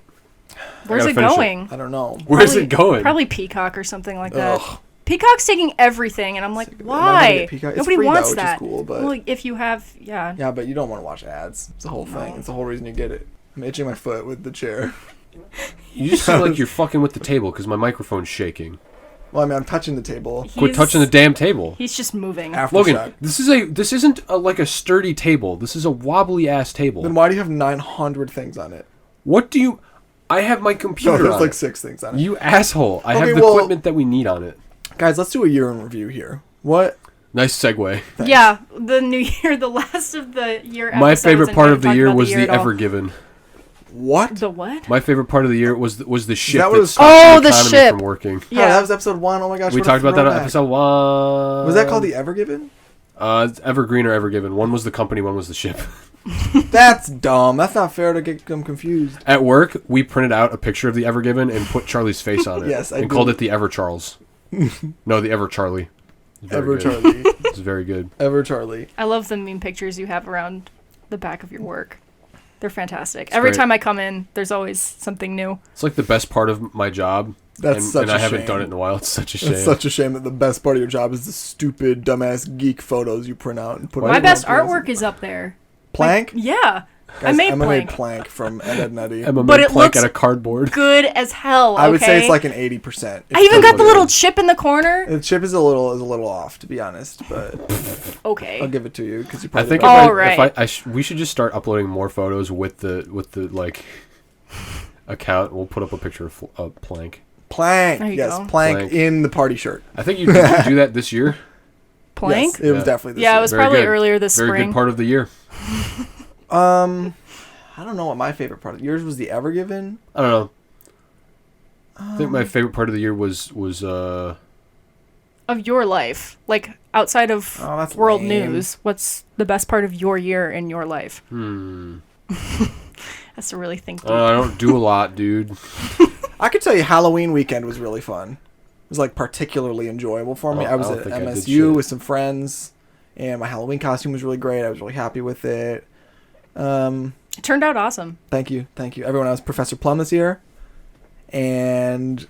Where's gotta it finish it. going? I don't know. Where's it going? Probably Peacock or something like that. Ugh. Peacock's taking everything, and I'm like, Am I gonna why? get Peacock? It's Nobody free, wants though, which is that. cool, but- Well, if you have, yeah. Yeah, but you don't want to watch ads. It's the whole thing. No. It's the whole reason you get it. I'm itching my foot with the chair. You just seem like you're fucking with the table because my microphone's shaking. Well, I mean, I'm touching the table. Quit touching the damn table. He's just moving. Aftershock. Logan, this isn't like a sturdy table. This is a wobbly ass table. Then why do you have 900 things on it? What do you? I have my No, computer there's on like it. 6 things on it. You asshole! I Okay, have the well- equipment that we need on it. Guys, let's do a year in review here. What? Nice segue. Thanks. Yeah, the new year, the last of the year. My episodes, favorite and part we of the haven't year talked about was the year at all. Ever Given. What? The what? My favorite part of the year was the ship that what that it was- stopped Oh, the the economy ship. from working. Yeah, Yeah. that was episode 1. Oh my gosh. We what a talked about that on throwback. episode 1. Was that called the Ever Given? It's Evergreen or Ever Given. One was the company, one was the ship. That's dumb. That's not fair to get them confused. At work, we printed out a picture of the Ever Given and put Charlie's face on it. Yes, I and did. called it the Ever Charles. No, the Ever Charlie. It's very Ever good. Charlie. It's very good. Ever Charlie. I love the meme pictures you have around the back of your work. They're fantastic. Every great. time I come in, there's always something new. It's like the best part of my job. That's and, such and a I haven't shame. done it in a while. It's such a shame. It's such a shame that the best part of your job is the stupid, dumbass geek photos you print out and put. My on best your artwork is up there. Plank. Yeah. I Guys, made Emma Plank. made Plank from Ed and Eddie. Emma But made it plank looks out of cardboard. Good as hell. I would say it's okay? like an 80%. I even got the what it little is. chip in the corner. The chip is a little off, to be honest, but Okay. I'll give it to you because you. I Probably think All if right. we should just start uploading more photos with the like account. We'll put up a picture of plank. Plank. There you Yes, go. Plank in the party shirt. I think you did you do that this year. Plank? Yes, it was Yeah. definitely this Yeah, year. it was Very probably good. earlier this Very spring. good part of the year. I don't know what my favorite part. Yours was the Ever Given. I don't know. I think my favorite part of the year was Of your life. Like, outside of Oh, that's world lame. news, what's the best part of your year in your life? hmm. Has to really think deep. I don't do a lot, dude. I could tell you Halloween weekend was really fun. was like particularly enjoyable for me. Oh, I was I don't at think I did MSU shit. with some friends, and my Halloween costume was really great. I was really happy with it. It turned out awesome. Thank you. Everyone, I was Professor Plum this year, and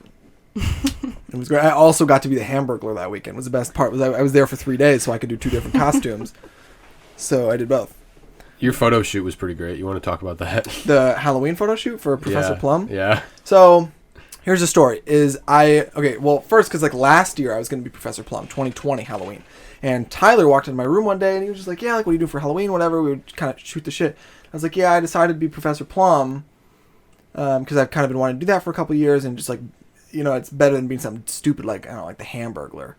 it was great. I also got to be the Hamburglar that weekend. Was the best part. I was there for 3 days, so I could do 2 different costumes. So I did both. Your photo shoot was pretty great. You want to talk about that? The Halloween photo shoot for Professor Yeah. Plum. Yeah. So here's the story. First, because like last year I was going to be Professor Plum, 2020 Halloween. And Tyler walked into my room one day and he was just like, yeah, like, what do you do for Halloween? Whatever. We would kind of shoot the shit. I was like, yeah, I decided to be Professor Plum because I've kind of been wanting to do that for a couple of years, and just like, you know, it's better than being something stupid like, I don't know, like the Hamburglar.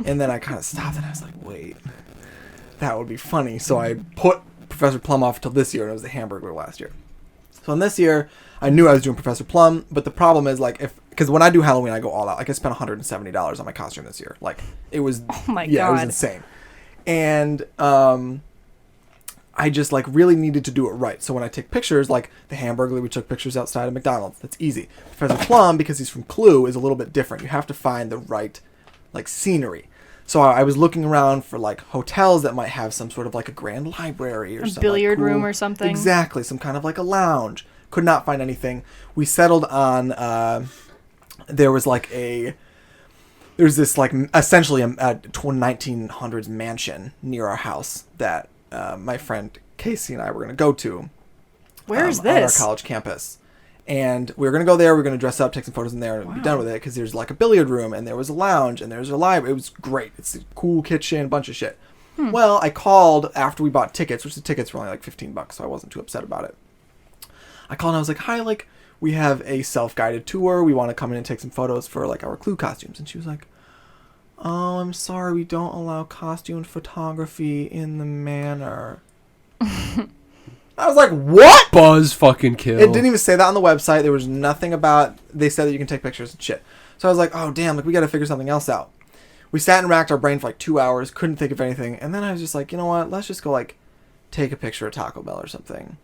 And then I kind of stopped and I was like, wait, that would be funny. So I put Professor Plum off until this year, and it was the Hamburglar last year. So in this year, I knew I was doing Professor Plum, but the problem is like because when I do Halloween, I go all out. Like I spent $170 on my costume this year. Like it was, Oh my yeah, it was God. insane. And I just like really needed to do it right. So when I take pictures, like the Hamburglar, we took pictures outside of McDonald's. That's easy. Professor Plum, because he's from Clue, is a little bit different. You have to find the right like scenery. So I was looking around for like hotels that might have some sort of like a grand library or A some billiard like, cool, room or something. Exactly, some kind of like a lounge. Could not find anything. We settled on there's this like essentially a 1900s mansion near our house that my friend Casey and I were going to go to. Where is On our this? college campus. And we were going to go there. We were going to dress up, take some photos in there, and be done with it. Because there's like a billiard room, and there was a lounge, and there's a library. It was great. It's a cool kitchen, bunch of shit. Well, I called after we bought tickets, which the tickets were only like $15, so I wasn't too upset about it. I called and I was like, hi, like, we have a self-guided tour. We want to come in and take some photos for like our Clue costumes. And she was like, oh, I'm sorry, we don't allow costume photography in the manor. I was like, what? Buzz fucking kill. It didn't even say that on the website. There was nothing about, they said that you can take pictures and shit. So I was like, oh, damn, like, we got to figure something else out. We sat and racked our brain for like 2 hours, couldn't think of anything. And then I was just like, you know what? Let's just go like take a picture of Taco Bell or something.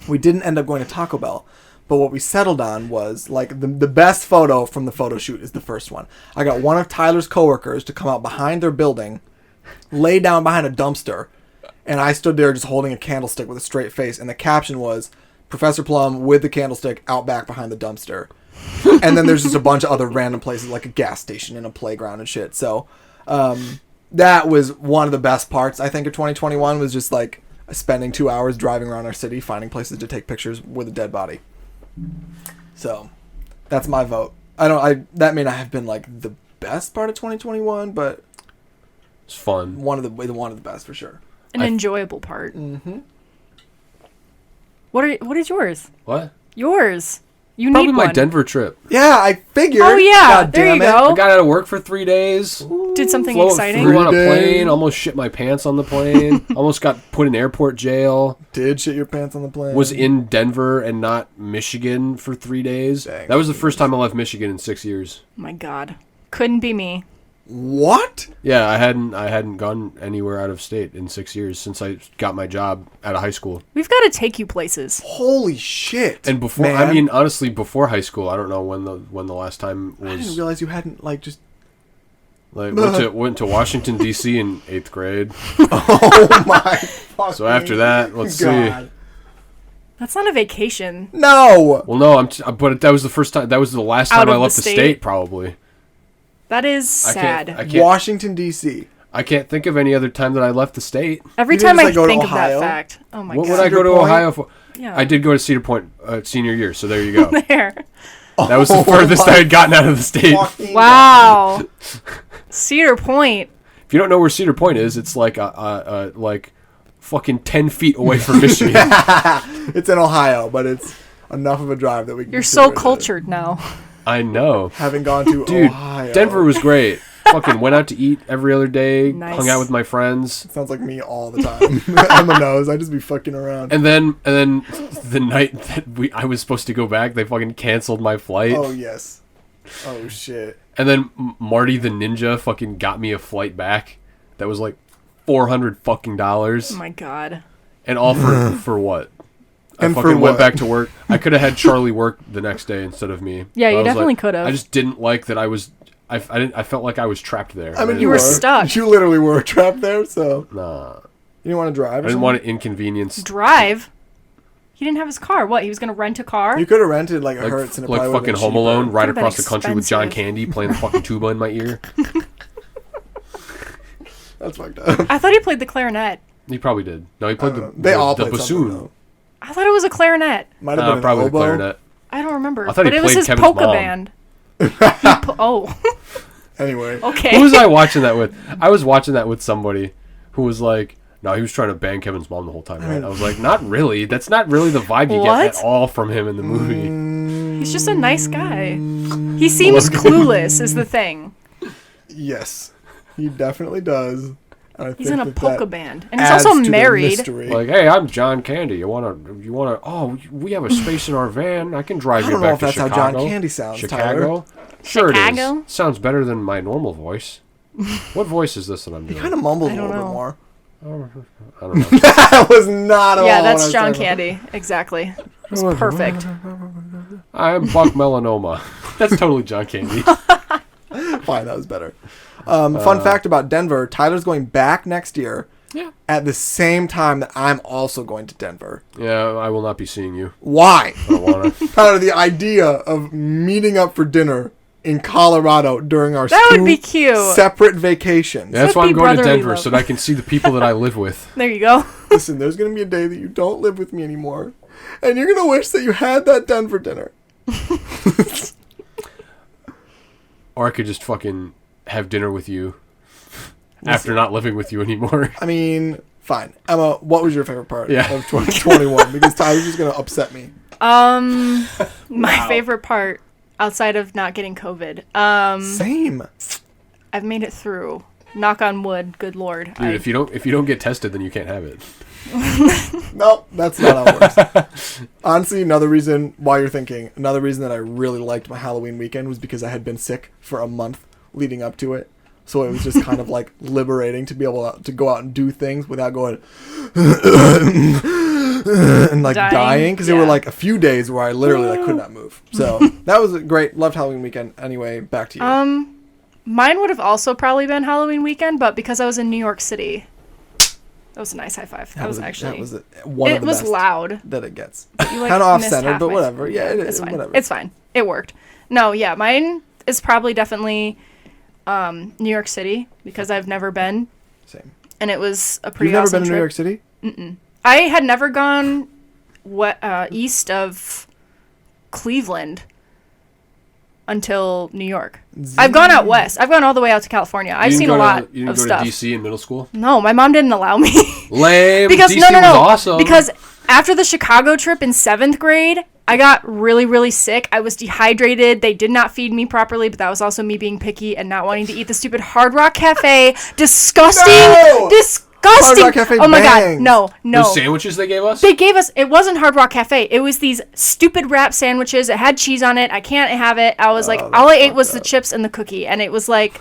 We didn't end up going to Taco Bell. But what we settled on was like the best photo from the photo shoot is the first one. I got one of Tyler's coworkers to come out behind their building, lay down behind a dumpster, and I stood there just holding a candlestick with a straight face. And the caption was, Professor Plum with the candlestick out back behind the dumpster. And then there's just a bunch of other random places like a gas station and a playground and shit. So that was one of the best parts, I think, of 2021 was just like spending 2 hours driving around our city, finding places to take pictures with a dead body. So that's my vote. That may not have been like the best part of 2021, but It's fun. one of the best for sure. An enjoyable part. Mm-hmm. What is yours? What? Yours. You Probably need my one. Denver trip. Yeah, I figured. Oh yeah, God there damn you it. go. I got out of work for 3 days. Did something Flew exciting? on a 3 days. plane. Almost shit my pants on the plane. Almost got put in airport jail. Did shit your pants on the plane. Was in Denver and not Michigan for 3 days. Dang. That was the first time I left Michigan in 6 years. My God, couldn't be me. What? Yeah, I hadn't gone anywhere out of state in 6 years since I got my job out of high school. We've got to take you places. Holy shit. And before, man. I mean, honestly, before high school, I don't know when the last time I didn't was. realize you hadn't like just. Like went to Washington D.C. in 8th grade. Oh my. Fucking So after that, let's God. see. That's not a vacation. No. Well, no, but that was the first time. That was the last Out time I of left the the state? state, probably. That is sad. I can't. Washington D.C. I can't think of any other time that I left the state. Every You didn't time just, I like, go to think of that Ohio? fact. Oh my What God. would I go Cedar to Point? Ohio for? Yeah. I did go to Cedar Point senior year, so there you go. There. That was the furthest I had gotten out of the state. Fucking Wow. Cedar Point. If you don't know where Cedar Point is, it's like like fucking 10 feet away from Michigan. It's in Ohio, but it's enough of a drive that we can You're consider so it cultured now. I know. having gone to Dude, Ohio. Denver was great. Fucking went out to eat every other day. Nice. Hung out with my friends. Sounds like me all the time. On the nose. I just be fucking around. And then the night that I was supposed to go back, they fucking canceled my flight. Oh, yes. Oh, shit. And then Marty the Ninja fucking got me a flight back. That was like $400 fucking dollars. Oh my God. And all for what? I And for fucking went what? back to work. I could have had Charlie work the next day instead of me. Yeah, But you I was definitely like- could have. I just didn't like that I I felt like I was trapped there. I mean, You were stuck. You literally were trapped there, so Nah. you didn't want to drive. I didn't want to inconvenience. Drive? He didn't have his car. What? He was going to rent a car? You could have rented like a Hertz and it Like probably would've fucking been Home cheaper. Alone, right Could've been across the country with John expensive. Candy playing the fucking tuba in my ear. That's fucked up. I thought he played the clarinet. He probably did. No, he played They all the played something, bassoon. though. I thought it was a clarinet. Might have been an Probably the oboe. clarinet. I don't remember. I thought he but it was played his Kevin's polka mom. band. Oh. Anyway, Okay. Who was I watching that with? I was watching that with somebody who was like, no, he was trying to bang Kevin's mom the whole time, right? I was like, not really. That's not really the vibe you get What? at all from him in the movie. He's just a nice guy. He seems clueless is the thing. yes, he definitely does. And I He's think in a that polka that band. And he's adds also to the married. mystery. Like, hey, I'm John Candy. You wanna? Oh, we have a space in our van. I can drive I you don't know back if to that's Chicago. how John Candy sounds, Chicago. Sure Chicago? it is. Sounds better than my normal voice. What voice is this that I'm He doing? kind of mumbled I a don't little bit know. more. I don't know. That was not at all Yeah, what I that's was John talking about. Candy. Exactly. It was perfect. I'm Buck Melanoma. That's totally John Candy. Fine, that was better. Fun fact about Denver: Tyler's going back next year. Yeah. At the same time that I'm also going to Denver. Yeah, I will not be seeing you. Why? I don't wanna. Tyler, the idea of meeting up for dinner in Colorado during our That would two be cute. separate vacations. That's Would why be I'm going to brotherly Denver, love. so that I can see the people that I live with. There you go. Listen, there's going to be a day that you don't live with me anymore. And you're going to wish that you had that Denver dinner. Or I could just fucking have dinner with you after not living with you anymore. I mean, fine. Emma, what was your favorite part Yeah. of 2021? Because Tyler's just going to upset me. My favorite part, outside of not getting COVID, Same. I've made it through. Knock on wood. Good Lord. Dude, if you don't get tested, then you can't have it. Nope, that's not how it works. Honestly, another reason that I really liked my Halloween weekend was because I had been sick for a month leading up to it. So it was just kind of like liberating to be able to go out and do things without going and like dying. Because there were like a few days where I literally like could not move. So that was great. Loved Halloween weekend. Anyway, back to you. Mine would have also probably been Halloween weekend, but because I was in New York City, that was a nice high five. That was one of it the was best loud. that it gets. You, like, Kind of off missed center, half but my- whatever. Yeah, it it's is. fine. Whatever. It's fine. It worked. No, yeah, mine is probably definitely New York City because I've never been, Same. and it was a pretty You've never awesome been to trip. New York City? I had never gone east of Cleveland until New York. I've gone out west. I've gone all the way out to California. I've seen a lot You didn't of go stuff. to DC in middle school? No, my mom didn't allow me. Lame. Because DC no, was awesome. because after the Chicago trip in 7th grade, I got really, really sick. I was dehydrated. They did not feed me properly, but that was also me being picky and not wanting to eat the stupid Hard Rock Cafe. Disgusting. No! Disgusting. Hard Rock Cafe oh my bangs. God. No. Those sandwiches they gave us? They gave us, it wasn't Hard Rock Cafe. It was these stupid wrap sandwiches. It had cheese on it. I can't have it. I was like, all I ate was the chips and the cookie. And it was like,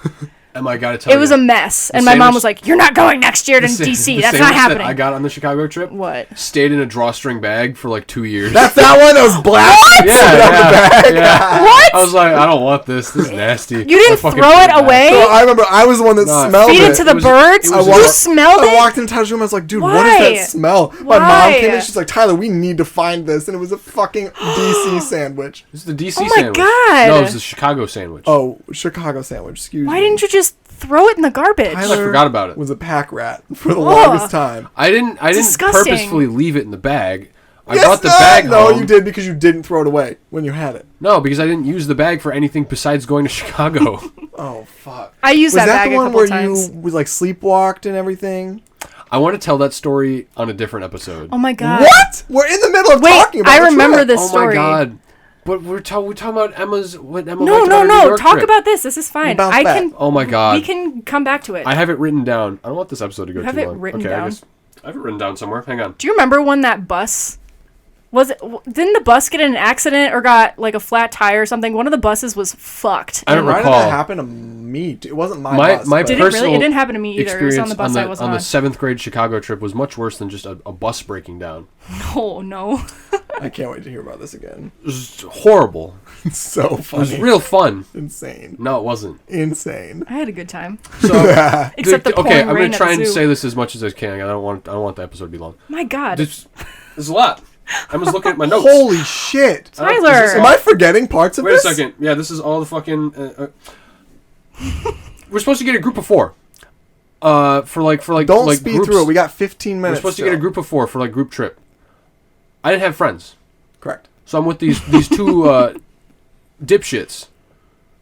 Emma, I gotta tell you. it was a mess. And my mom sandwich- was like, you're not going next year to the DC. the That's not sandwich happening. That I got on the Chicago trip. What? Stayed in a drawstring bag for like 2 years. That's that one that was black. yeah. What? I was like, I don't want this. This is nasty. You didn't I fucking throw it threw back. away? So I remember I was the one that No, smelled Feed it to the was- birds? it was- You smelled I it? walked into Tyler's room. I was like, dude, what Why? is that smell? My mom Why? came in. She's like, Tyler, we need to find this. And it was a fucking DC sandwich. This is the DC Oh my sandwich. God. No, it was the Chicago sandwich. Oh, Chicago sandwich. Excuse me. Why didn't you just throw it in the garbage? I forgot about it. Was a pack rat for the longest time. I didn't Disgusting. purposefully leave it in the bag. I Yes, brought the no, bag No, home. you did because you didn't throw it away when you had it. No, because I didn't use the bag for anything besides going to Chicago. Oh fuck. I used Was that that bag the a one couple where times. you was like sleepwalked and everything? I want to tell that story on a different episode. Oh my God. What? We're in the middle of Wait, talking about I the remember trip. this Oh story. my God. But we're talking about Emma's what Emma No, liked about her New York Talk trip. about this. This is fine. bounce I back. can. Oh my God. We can come back to it. I have it written down. I don't want this episode to go have too it long. written okay, down? I guess I have it written down somewhere. Hang on. Do you remember when that bus didn't the bus get in an accident or got like a flat tire or something? One of the buses was fucked. I don't Why did recall. that happen me. It wasn't my bus. My but- Did it really? personal It didn't happen to me either. It was on the bus I was on on. the 7th grade Chicago trip was much worse than just a bus breaking down. Oh, no. I can't wait to hear about this again. It was horrible. It's so It funny. was real fun. Insane. No, it wasn't. Insane. I had a good time. So Except the okay, pouring I'm gonna rain at try the and zoo. say this as much as I can. I don't want the episode to be long. My God. There's a lot. I was looking at my notes. Holy shit. Tyler. Am I forgetting parts of Wait this? a second. Yeah, this is all the fucking. We're supposed to get a group of 4. For like Don't like speed groups. through it. We got 15 We're minutes. supposed to get a group of 4 for like group trip. I didn't have friends, Correct. so I'm with these 2 dipshits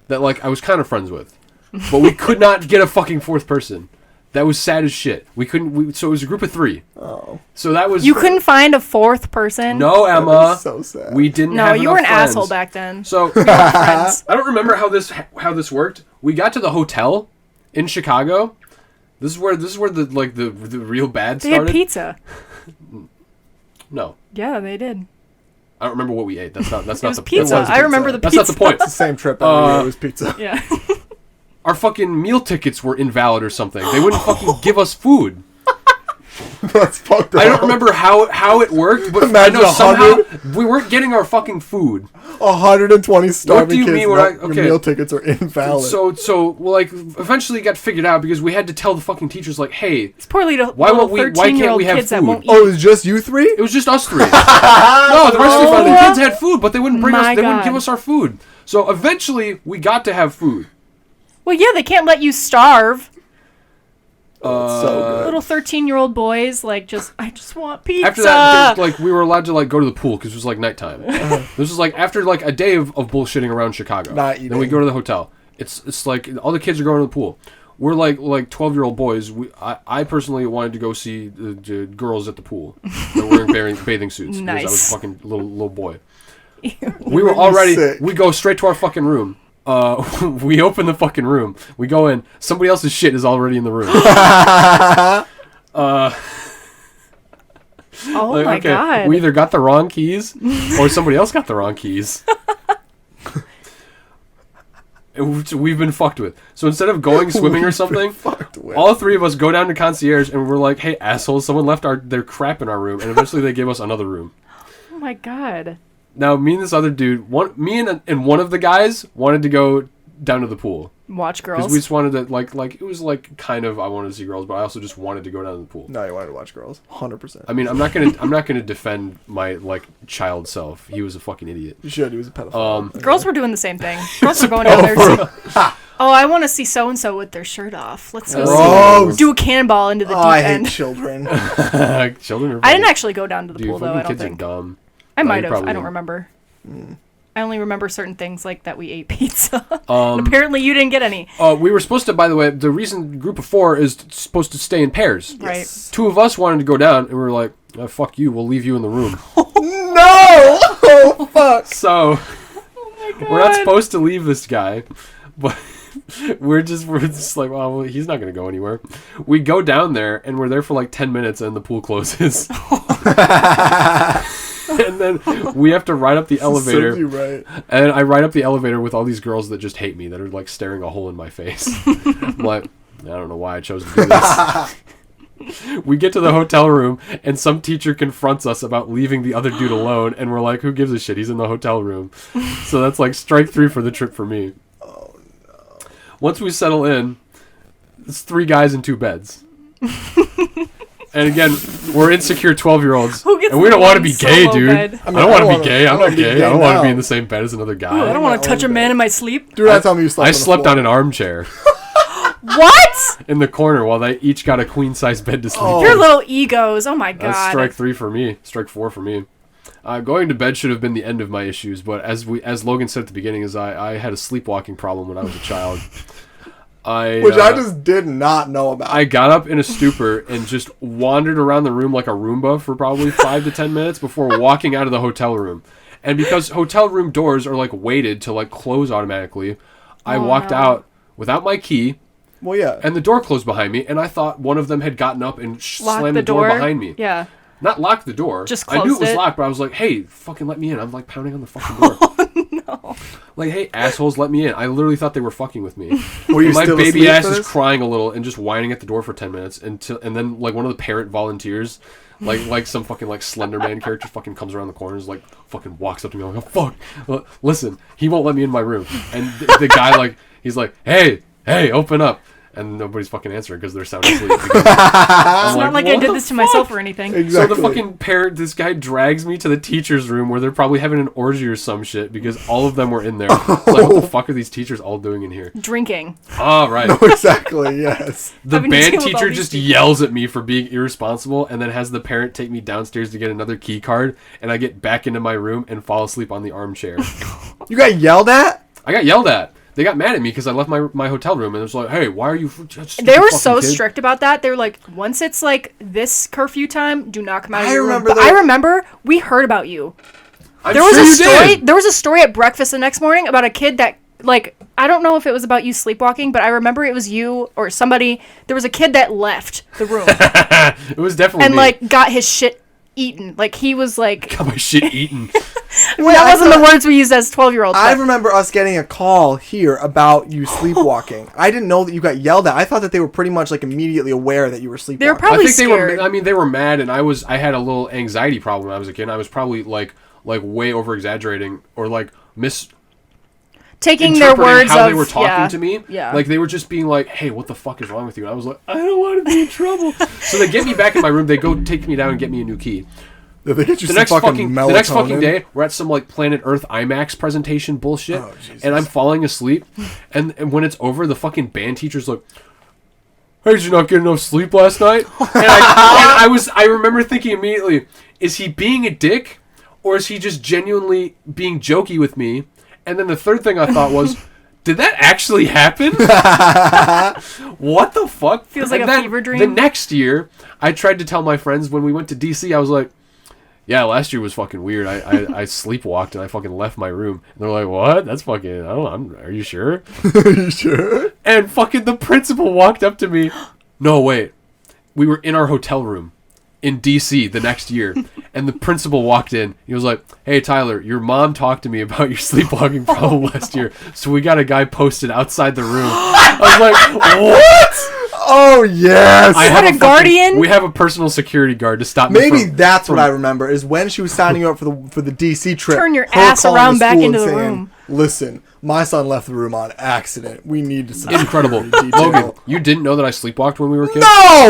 that like I was kind of friends with, but we could not get a fucking 4th person. That was sad as shit. We couldn't. So it was a group of 3. Oh. So that was. You couldn't find a 4th person? No, That Emma. is so sad. We didn't. No, have you enough were an friends. asshole back then. So Friends. I don't remember how this worked. We got to the hotel in Chicago. This is where the real bad They started. had pizza. No, Yeah, they did. I don't remember what we ate. That's not It was the pizza. was I remember the That's pizza. not the point. It's the same trip. It was pizza. Yeah. Our fucking meal tickets were invalid or something. They wouldn't fucking give us food. That's fucked up. I don't remember how it worked, but Imagine I know somehow 100. we weren't getting our fucking food. 120 starving you kids. mean when Your okay. meal tickets are invalid. So well, like eventually it got figured out because we had to tell the fucking teachers like, hey, It's poor little Why won't we- why can't 13-year-old we have kids that food? won't eat. Oh, it was just you 3? it was just us 3. No, the rest of the kids had food, but they wouldn't bring us. My They wouldn't God. give us our food. So eventually we got to have food. Well, yeah, they can't let you starve. Oh, so good. Little 13-year-old boys, like, I just want pizza. After that, like we were allowed to like go to the pool because it was like nighttime. This was like after like a day of bullshitting around Chicago. Not Then we eating. go to the hotel. It's like all the kids are going to the pool. We're like 12-year-old boys. I personally wanted to go see the girls at the pool. They're wearing bathing suits. Because I was Nice. a fucking little boy. Ew. We were made me already. sick. We go straight to our fucking room. We open the fucking room. We go in. Somebody else's shit is already in the room. Oh, Like, my okay, God. we either got the wrong keys or somebody else got the wrong keys. And we've been fucked with. So instead of going swimming or something, Fucked with. all 3 of us go down to concierge and we're like, "Hey, assholes! Someone left their crap in our room." And eventually they gave us another room. Oh, my God. Now me and this other dude, me and one of the guys wanted to go down to the pool. Watch Because girls. we just wanted to, like, it was, like, kind of, I wanted to see girls, but I also just wanted to go down to the pool. No, you wanted to watch girls. 100%. I mean, I'm not gonna defend my, like, child self. He was a fucking idiot. You should. He was a pedophile. Girls were doing the same thing. Girls were going down there too. Oh, I want to see so-and-so with their shirt off. Let's go Gross. do a cannonball into the deep I hate end. children. Children are I didn't actually go down to the Dude, pool, though, fucking I don't kids think. are dumb. I No, might you have. probably I don't didn't. remember. I only remember certain things, like that we ate pizza. And apparently you didn't get any. We were supposed to, by the way, the reason group of 4 is supposed to stay in pairs. Right. 2 of us wanted to go down, and we were like, oh, fuck you, we'll leave you in the room. No! Oh, fuck. So, Oh my God. we're not supposed to leave this guy, but we're just like, well, he's not going to go anywhere. We go down there, and we're there for like 10 minutes, and the pool closes. And then we have to ride up the elevator. Serves you right. And I ride up the elevator with all these girls that just hate me, that are like staring a hole in my face. I'm like, I don't know why I chose to do this. We get to the hotel room, and some teacher confronts us about leaving the other dude alone, and we're like, who gives a shit? He's in the hotel room. So that's like strike 3 for the trip for me. Oh, no. Once we settle in, it's 3 guys in 2 beds. And again, we're insecure 12-year-olds, Who gets and we don't the want to one be gay, solo dude. bed? I don't want to be gay. I'm I not wanna be gay. gay I don't want to be now. in the same bed as another guy. I don't want my to touch a own man bed. in my sleep. Do not tell me you slept I on the slept floor. on an armchair What? in the corner while they each got a queen-size bed to sleep Oh. in. Your little egos. Oh my That's God. strike 3 for me. Strike 4 for me. Going to bed should have been the end of my issues, but as Logan said at the beginning, is I had a sleepwalking problem when I was a child. Which I just did not know about. I got up in a stupor and just wandered around the room like a Roomba for probably 5 to 10 minutes before walking out of the hotel room. And because hotel room doors are like weighted to like close automatically, I walked out without my key. Well, yeah. And the door closed behind me, and I thought one of them had gotten up and Lock slammed the door behind me. Yeah. Not lock the door. Just I knew it closed was it? locked, but I was like, hey, fucking let me in. I'm like pounding on the fucking door. No. Like, hey, assholes, let me in. I literally thought they were fucking with me. Were you My still baby asleep ass for is this? crying a little and just whining at the door for 10 minutes and then like one of the parent volunteers, like some fucking like Slender Man character fucking comes around the corners, like fucking walks up to me like, oh fuck, listen, he won't let me in my room. And the guy like, he's like, hey, open up. And nobody's fucking answering because they're sound asleep. It's not like I "What did the this to fuck?" myself or anything. Exactly. So the fucking parent, this guy drags me to the teacher's room where they're probably having an orgy or some shit because all of them were in there. It's like, what the fuck are these teachers all doing in here? Drinking. Oh, right. No, exactly. Yes. The Having to band deal with all teacher these just people. yells at me for being irresponsible and then has the parent take me downstairs to get another key card, and I get back into my room and fall asleep on the armchair. You got yelled at? I got yelled at. They got mad at me because I left my hotel room, and it was like, hey, why are you... They were so strict about that. They were like, once it's like this curfew time, do not come out of your room. remember But that- I remember we heard about you. I'm There was sure a you story. did. There was a story at breakfast the next morning about a kid that, like, I don't know if it was about you sleepwalking, but I remember it was you or somebody. There was a kid that left the room It was definitely and me. like got his shit eaten. Like he was like, Got my shit eaten. Wait, that I wasn't thought- the words we used as 12-year-olds. I but remember us getting a call here about you sleepwalking. I didn't know that you got yelled at. I thought that they were pretty much like immediately aware that you were sleepwalking. They were probably I think scared. they were mad, and I had a little anxiety problem when I was a kid. And I was probably like way over exaggerating or like taking their interpreting words how of they were talking to me. Yeah. Like they were just being like, hey, what the fuck is wrong with you? And I was like, I don't want to be in trouble. So they get me back in my room, they go take me down and get me a new key. Did they get you The some next fucking melatonin? day, we're at some like Planet Earth IMAX presentation bullshit, Oh, Jesus. and I'm falling asleep, and when it's over, the fucking band teacher's like, "Hey, did you not get enough sleep last night?" And I remember thinking immediately, is he being a dick, or is he just genuinely being jokey with me? And then the third thing I thought was, did that actually happen? What the fuck? Feels like And a then fever dream. The next year, I tried to tell my friends when we went to DC, I was like, yeah, last year was fucking weird. I sleepwalked and I fucking left my room. And they're like, what? That's fucking, are you sure? Are you sure? And fucking the principal walked up to me. No, wait. We were in our hotel room in DC the next year. And the principal walked in. He was like, hey, Tyler, your mom talked to me about your sleepwalking problem last year. So we got a guy posted outside the room. I was like, what? Oh, yes. I have What, a guardian? We have a personal security guard to stop me Maybe from... that's what I remember is when she was signing you up for the DC trip. Turn your her ass calling around the back school into and the saying, room. Listen, my son left the room on accident. We need some Incredible. security detail." Logan, you didn't know that I sleepwalked when we were kids? No,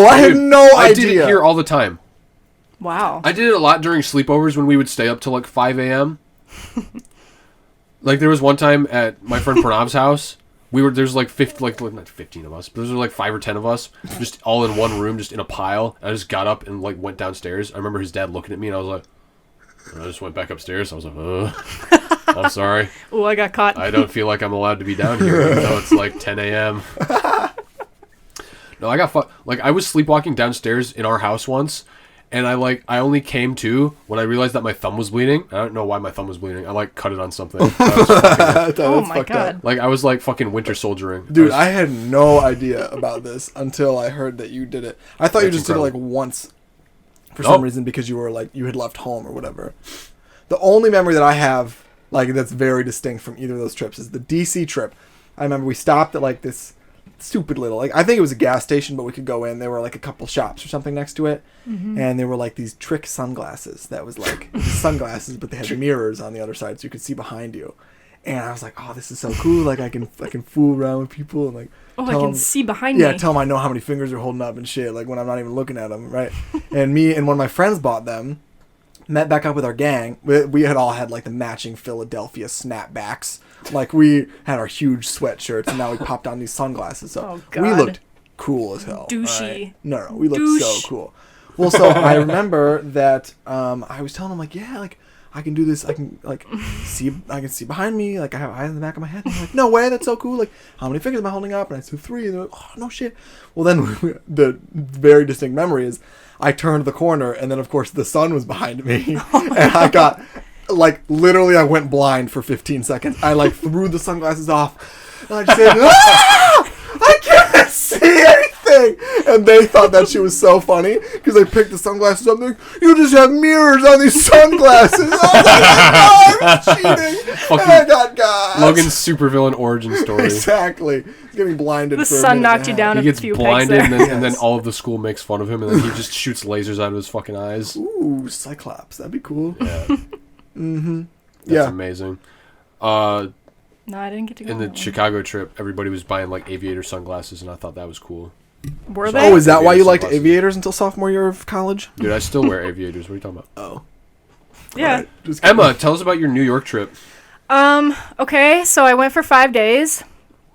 I had Dude, no I idea. did it here all the time. Wow. I did it a lot during sleepovers when we would stay up till like 5 a.m. Like there was one time at my friend Pranav's house. There's like 50, like not 15 of us, but there's like 5 or 10 of us, just all in one room, just in a pile. I just got up and like went downstairs. I remember his dad looking at me, and I was like, I just went back upstairs. I was like, I'm sorry. Oh, I got caught. I don't feel like I'm allowed to be down here, even though it's like 10 a.m. No, I got like I was sleepwalking downstairs in our house once, and I only came to when I realized that my thumb was bleeding. I don't know why my thumb was bleeding. I like cut it on something. Oh my god. Like I was like fucking winter soldiering. Dude, I had no idea about this until I heard that you did it. I thought you That's just did it like incredible. once for Nope. some reason because you were like you had left home or whatever. The only memory that I have like that's very distinct from either of those trips is the DC trip. I remember we stopped at like this stupid little like I think it was a gas station, but we could go in. There were like a couple shops or something next to it, and there were like these trick sunglasses that was like sunglasses, but they had mirrors on the other side so you could see behind you. And I was like, oh, this is so cool. Like I can fool around with people and like Oh, I tell can 'em- see behind yeah, me. tell them I know how many fingers they're holding up and shit, like when I'm not even looking at them, right? And me and one of my friends bought them, met back up with our gang. We had all had like the matching Philadelphia snapbacks. Like we had our huge sweatshirts, and now we popped on these sunglasses. So Oh, we God. looked cool as hell. Douchey. alright? No, we looked Douche. so cool. Well, so I remember that I was telling him like, yeah, like I can do this. I can see behind me. Like I have eyes in the back of my head. And I'm like, no way, that's so cool. Like how many fingers am I holding up? And I said 3. And they're like, oh no shit. Well, then the very distinct memory is I turned the corner, and then of course the sun was behind me, and I got like literally I went blind for 15 seconds. I like threw the sunglasses off, and I just said, ah! I can't see anything. saying. And they thought that shit was so funny because they picked the sunglasses up and they're like, you just have mirrors on these sunglasses. I was like, I was cheating. And I got Logan's supervillain origin story. Exactly. He's getting blinded. The for a sun minute knocked you and a half. down He a gets few pegs blinded, there. and then all of the school makes fun of him, and then he just shoots lasers out of his fucking eyes. Ooh, Cyclops. That'd be cool. Yeah. Mm-hmm. That's Yeah. amazing. No, I didn't get to go In on the that one. Chicago trip, everybody was buying like aviator sunglasses, and I thought that was cool. Were So- they? Oh, is that why you Aviator liked sunglasses. aviators until sophomore year of college? Dude, I still wear aviators. What are you talking about? Oh. Yeah. Alright, just kidding. Emma, tell us about your New York trip. Okay, so I went for 5 days.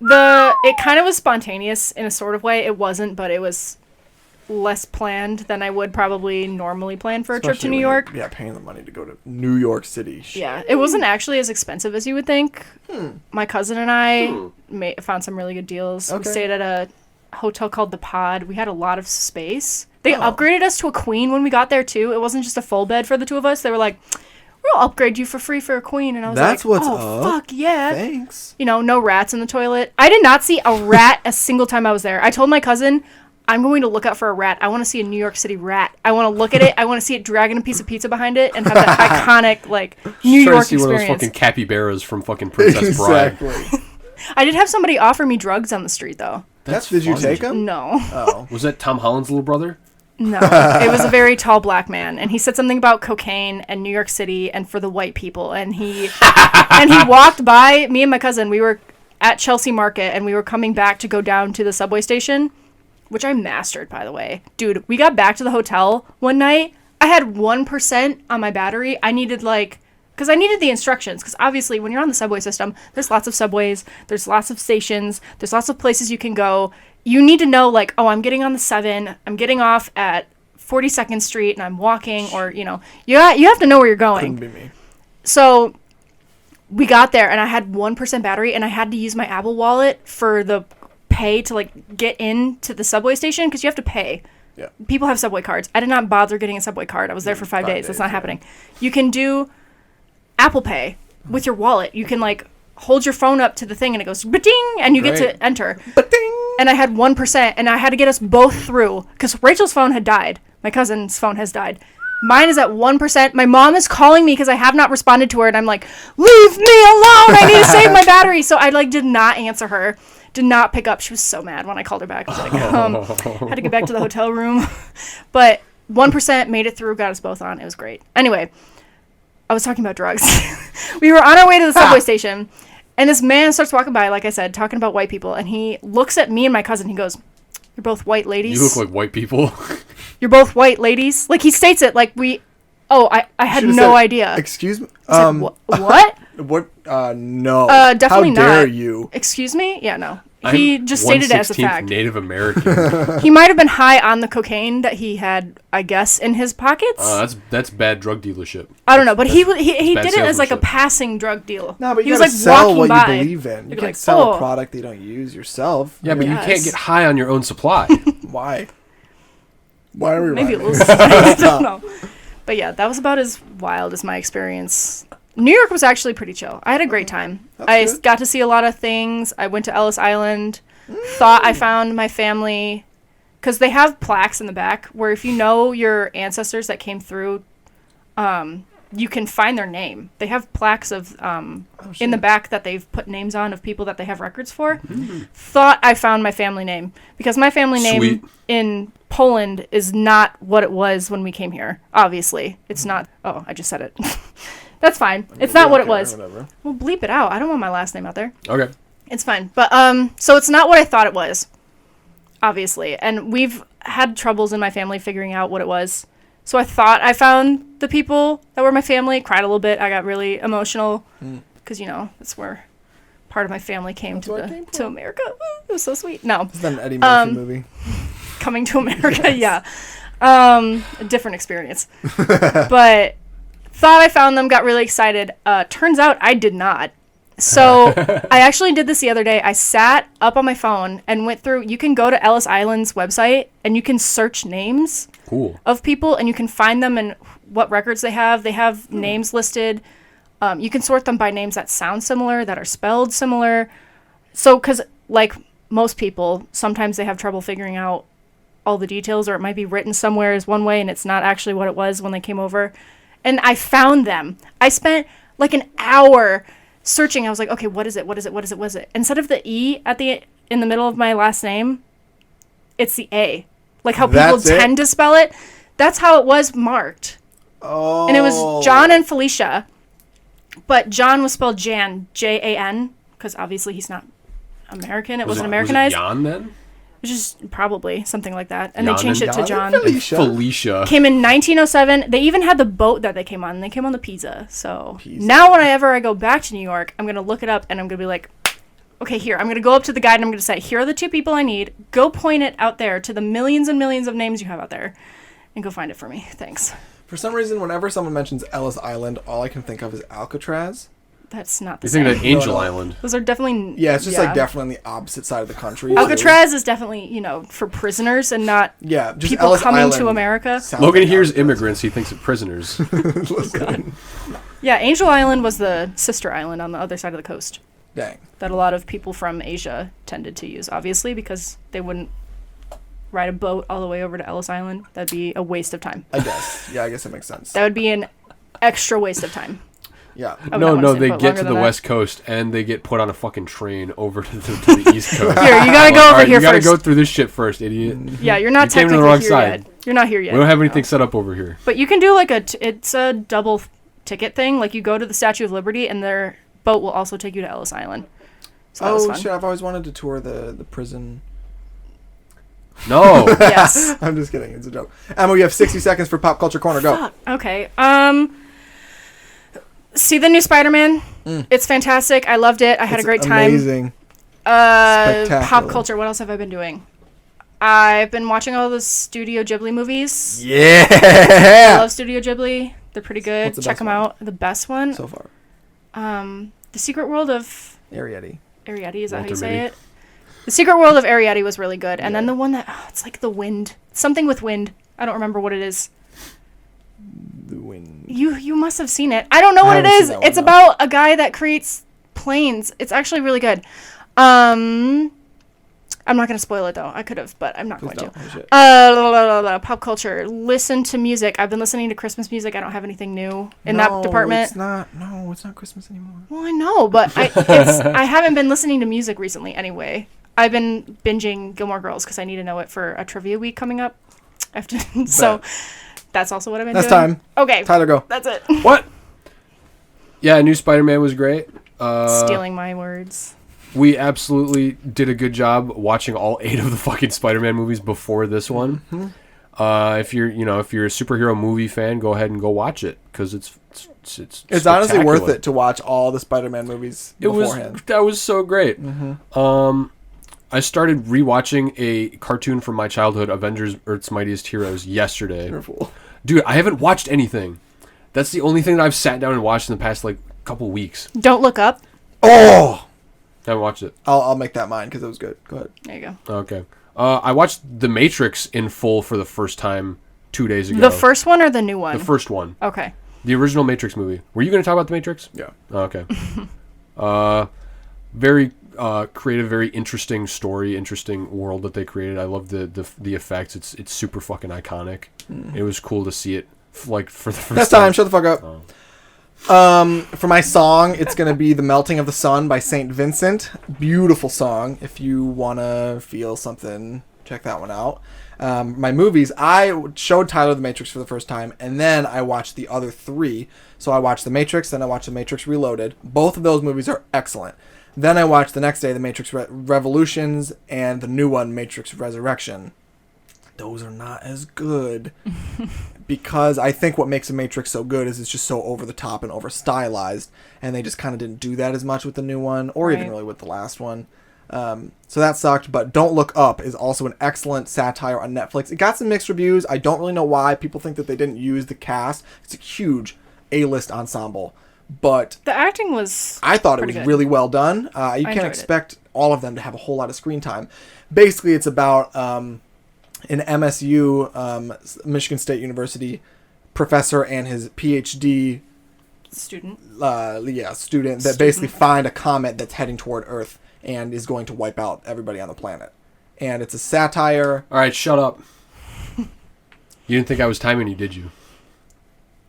It kind of was spontaneous in a sort of way. It wasn't, but it was less planned than I would probably normally plan for a trip to Especially New when York. you're, paying the money to go to New York City. Yeah, it wasn't actually as expensive as you would think. My cousin and I found some really good deals. We Okay. stayed at a hotel called The Pod. We had a lot of space. They Oh. upgraded us to a queen when we got there, too. It wasn't just a full bed for the two of us. They were like, we'll upgrade you for free for a queen. And I was That's like, what's oh, up. fuck yeah. Thanks. You know, no rats in the toilet. I did not see a rat a single time I was there. I told my cousin, I'm going to look out for a rat. I want to see a New York City rat. I want to look at it. I want to see it dragging a piece of pizza behind it and have that iconic, like, New Trying York to see one of those experience. fucking capybaras from fucking Princess Bride. Exactly. I did have somebody offer me drugs on the street, though. Did you fun. take them? No. Oh. Was that Tom Holland's little brother? No. It was a very tall black man, and he said something about cocaine and New York City and for the white people. And he walked by me and my cousin. We were at Chelsea Market, and we were coming back to go down to the subway station, which I mastered, by the way. Dude, we got back to the hotel one night. I had 1% on my battery. I needed because I needed the instructions. Because obviously, when you're on the subway system, there's lots of subways, there's lots of stations, there's lots of places you can go. You need to know, like, oh, I'm getting on the 7, I'm getting off at 42nd Street, and I'm walking, or, you know, you have to know where you're going. Couldn't be me. So we got there, and I had 1% battery, and I had to use my Apple Wallet for the pay to, like, get into the subway station, because you have to pay. Yeah. People have subway cards. I did not bother getting a subway card. I was there for 5 days. That's not happening. You can do Apple Pay with your wallet. You can, like, hold your phone up to the thing, and it goes ba-ding, and you get Great. to enter. Ba-ding! And I had 1%, and I had to get us both through, because Rachel's phone had died. My cousin's phone has died. Mine is at 1%. My mom is calling me because I have not responded to her, and I'm like, leave me alone! I need to save my battery! So I, like, did not answer her. Did not pick up. She was so mad when I called her back. I was like, had to get back to the hotel room. But 1% made it through, got us both on. It was great. Anyway, I was talking about drugs. We were on our way to the subway station, and this man starts walking by, like I said, talking about white people, and he looks at me and my cousin. He goes, you're both white ladies? You look like white people. You're both white ladies? Like, he states it like we... Oh, I had Should've no said, idea. Excuse me? I said, what? What? No. Definitely How dare not. you? Excuse me? Yeah, no. He I'm just stated it as a 1/16th fact. Native American. He might have been high on the cocaine that he had, I guess, in his pockets. That's bad drug dealership. I don't know, but he bad did it as like a salesmanship. passing drug deal. No, but he you was gotta like sell walking what by. you believe in. You You'd be can't like, sell "Oh." a product that you don't use yourself. Yeah, but you Yes. can't get high on your own supply. Why? Why are we Maybe a lying? little. I don't know. But yeah, that was about as wild as my experience. New York was actually pretty chill. I had a great time. I good. got to see a lot of things. I went to Ellis Island. Thought I found my family, because they have plaques in the back where if you know your ancestors that came through, you can find their name. They have plaques of in the back that they've put names on of people that they have records for. Thought I found my family name, because my family name Sweet. in Poland is not what it was when we came here. Obviously, it's not. Oh, I just said it. That's fine. It's not what it was. Whatever. Well, bleep it out. I don't want my last name out there. Okay. It's fine. But so it's not what I thought it was, obviously. And we've had troubles in my family figuring out what it was. So I thought I found the people that were my family. Cried a little bit. I got really emotional because, you know, that's where part of my family came That's where I to came to from. America. It was so sweet. No, Is that an Eddie Murphy movie? Coming to America, yeah. A different experience. But thought I found them, got really excited. Turns out I did not. So I actually did this the other day. I sat up on my phone and went through. You can go to Ellis Island's website and you can search names Cool. of people and you can find them and what records they have. They have names listed. You can sort them by names that sound similar, that are spelled similar. So, because like most people, sometimes they have trouble figuring out all the details, or it might be written somewhere as one way and it's not actually what it was when they came over. And I found them. I spent like an hour searching. I was like, okay, what is it? What is it? What is it? What is it? Instead of the E in the middle of my last name, it's the A. Like how people tend to spell it. That's how it was marked. Oh. And it was John and Felicia. But John was spelled Jan, Jan, because obviously he's not American. It wasn't Americanized. Was it Jan then? It was just probably something like that. And Jan they changed it to John. Felicia. Came in 1907. They even had the boat that they came on. They came on the Pisa. So now whenever I go back to New York, I'm going to look it up and I'm going to be like, okay, here. I'm going to go up to the guide and I'm going to say, here are the 2 people I need. Go point it out there to the millions and millions of names you have out there. And go find it for me. Thanks. For some reason, whenever someone mentions Ellis Island, all I can think of is Alcatraz. That's not the You're same. thinking of Angel Island. Those are definitely... Yeah, it's just like definitely on the opposite side of the country. Alcatraz is definitely, for prisoners and not just people Ellis coming Island to America. Logan like hears immigrants, he thinks of prisoners. Yeah, Angel Island was the sister island on the other side of the coast. Dang. That a lot of people from Asia tended to use, obviously, because they wouldn't ride a boat all the way over to Ellis Island. That'd be a waste of time. I guess. Yeah, I guess it makes sense. That would be an extra waste of time. Yeah. No, they get to the West Coast and they get put on a fucking train over to the East Coast. Here, you gotta go over here first. You gotta first. go through this shit first, idiot. Yeah, you're not technically the wrong here side. yet. You're not here yet. We don't have anything set up over here. But you can do it's a double ticket thing. Like you go to the Statue of Liberty and their boat will also take you to Ellis Island. So that was fun. Shit, I've always wanted to tour the prison. No. Yes. I'm just kidding. It's a joke. Emma, you have 60 seconds for Pop Culture Corner. Go. Fuck. Okay. See the new Spider-Man. It's fantastic. I loved it. I had a great time. Amazing. Pop culture. What else have I been doing? I've been watching all the Studio Ghibli movies. Yeah. I love Studio Ghibli. They're pretty good. Check them out. The best one so far. The Secret World of Arrietty. Is that how you Walter say Mitty. it? The Secret World of Arrietty was really good. And then the one that it's like the wind. Something with wind. I don't remember what it is. The wind. You must have seen it. I don't know what it is. It's about a guy that creates planes. It's actually really good. I'm not going to spoil it though. I could have, but I'm not going to. Pop culture. Listen to music. I've been listening to Christmas music. I don't have anything new in that department. It's not Christmas anymore. Well, I know, but I haven't been listening to music recently anyway. I've been binging Gilmore Girls because I need to know it for a trivia week coming up. I have to, so that's also what I've been doing. That's time. Okay. Tyler, go. That's it. What? Yeah, new Spider-Man was great. Stealing my words. We absolutely did a good job watching all 8 of the fucking Spider-Man movies before this one. Mm-hmm. If you're a superhero movie fan, go ahead and go watch it because it's honestly worth it to watch all the Spider-Man movies beforehand. That was so great. Mm-hmm. I started rewatching a cartoon from my childhood, Avengers: Earth's Mightiest Heroes, yesterday. Careful. Dude, I haven't watched anything. That's the only thing that I've sat down and watched in the past couple weeks. Don't Look Up. Oh. I haven't watched it. I'll make that mine because it was good. Go ahead. There you go. Okay. I watched The Matrix in full for the first time 2 days ago. The first one or the new one? The first one. Okay. The original Matrix movie. Were you going to talk about The Matrix? Yeah. Oh, okay. Very creative, very interesting story, interesting world that they created. I love the effects. It's super fucking iconic. It was cool to see it for the first time. That's time. Shut the fuck up. For my song, it's going to be The Melting of the Sun by St. Vincent. Beautiful song. If you want to feel something, check that one out. My movies, I showed Tyler The Matrix for the first time, and then I watched the other 3. So I watched The Matrix, then I watched The Matrix Reloaded. Both of those movies are excellent. Then I watched the next day The Matrix Revolutions and the new one, Matrix Resurrection. Those are not as good. Because I think what makes The Matrix so good is it's just so over the top and over stylized, and they just kind of didn't do that as much with the new one, or even really with the last one. So that sucked. But Don't Look Up is also an excellent satire on Netflix. It got some mixed reviews. I don't really know why. People think that they didn't use the cast. It's a huge A-list ensemble, but the acting was. I thought it was good. really well done. You can't expect all of them to have a whole lot of screen time. Basically, it's about an MSU, Michigan State University professor and his PhD student that basically find a comet that's heading toward Earth and is going to wipe out everybody on the planet. And it's a satire. All right, shut up. You didn't think I was timing you, did you?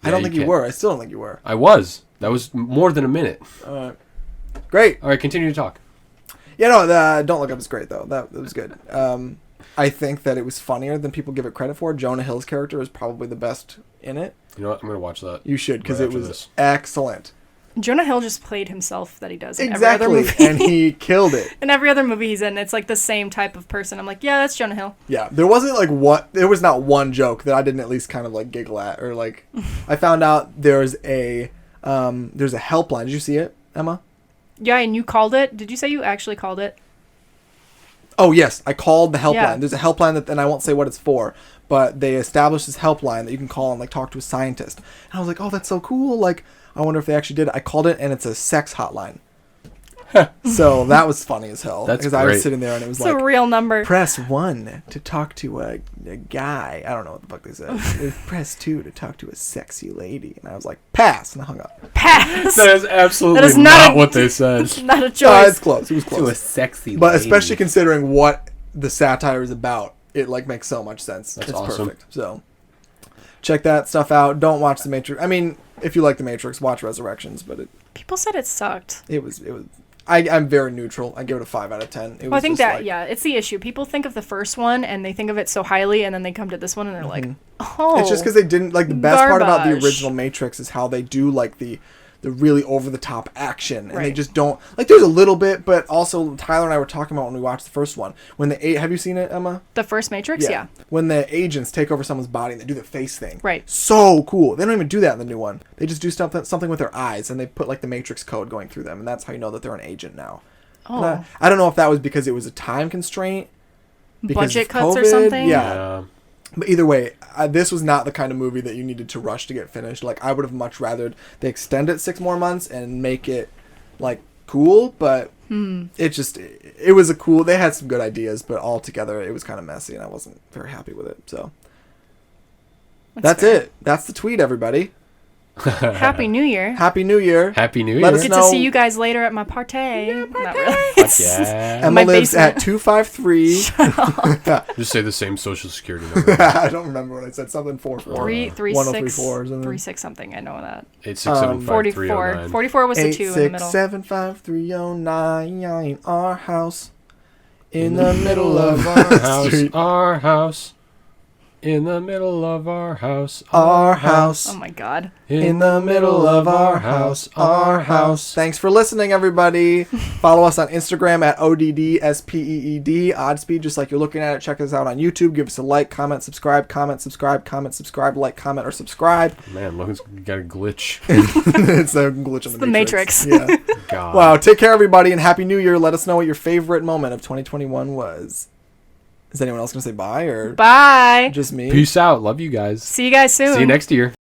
I don't think you were. I still don't think you were. I was. That was more than a minute. Great. All right, continue to talk. Yeah, no, Don't Look Up is great, though. That was good. I think that it was funnier than people give it credit for. Jonah Hill's character is probably the best in it. You know what? I'm going to watch that. You should, because right it was this. excellent. Jonah Hill just played himself that he does in every other movie. And he killed it. In every other movie he's in, it's like the same type of person. I'm like, yeah, that's Jonah Hill. Yeah, there was not one joke that I didn't at least kind of like giggle at, or like, I found out there's a helpline. Did you see it, Emma? Yeah, and you called it. Did you say you actually called it? Oh, yes. I called the helpline. Yeah. There's a helpline and I won't say what it's for, but they established this helpline that you can call and like talk to a scientist. And I was like, oh, that's so cool. Like, I wonder if they actually did it. I called it and it's a sex hotline. So that was funny as hell. That's because great. I was sitting there and it was It's like, a real number. press 1 to talk to a guy. I don't know what the fuck they said. Press 2 to talk to a sexy lady. And I was like, pass. And I hung up. Pass. That is absolutely That is not what they said. It's not a It's choice. close. It was To a close. sexy But lady. especially considering what the satire is about, it like makes so much sense. That's it's awesome. perfect. So check that stuff out. Don't watch The Matrix. I mean, if you like The Matrix, watch Resurrections. But People said it sucked. it was. I'm very neutral. I give it a 5 out of 10. Well, I think that, it's the issue. People think of the first one and they think of it so highly, and then they come to this one and they're like, oh. It's just because they didn't like the best part about the garbage. original Matrix is how they do like the really over the top action, and they Right. just don't like. There's a little bit, but also Tyler and I were talking about when we watched the first one. When have you seen it, Emma? The first Matrix? Yeah. When the agents take over someone's body and they do the face thing. Right. So cool. They don't even do that in the new one. They just do something with their eyes, and they put like the Matrix code going through them, and that's how you know that they're an agent now. Oh. I don't know if that was because it was a time constraint. because Budget of cuts or COVID. something? Yeah. But either way, this was not the kind of movie that you needed to rush to get finished. Like, I would have much rather they extend it 6 more months and make it, like, cool. But it was a cool... They had some good ideas, but altogether it was kind of messy, and I wasn't very happy with it. So, that's fair. it. That's the tweet, everybody. Happy New Year. Happy New Year. Happy New Year. Let us Get know. to see you guys later at my party. Not really. Yeah. Emma My lives basement. at 253. Just say the same social security number. I don't remember what I said. Something 44. 336 or something. 36 something. I know that. 8675309. 44 was the 2 in the middle. 8675309. Our house. In the middle of our house. street. Our house. In the middle of our house. Our house. Oh my god. In the middle of our house. Our house. Thanks for listening, everybody. Follow us on Instagram at ODDSPEED. Oddspeed, just like you're looking at it. Check us out on YouTube. Give us a like, comment, subscribe, like, comment, or subscribe. Man, Logan's got a glitch. It's a glitch in the Matrix. Yeah. God. Wow. Take care, everybody, and Happy New Year. Let us know what your favorite moment of 2021 was. Is anyone else going to say bye, or Bye. just me? Peace out. Love you guys. See you guys soon. See you next year.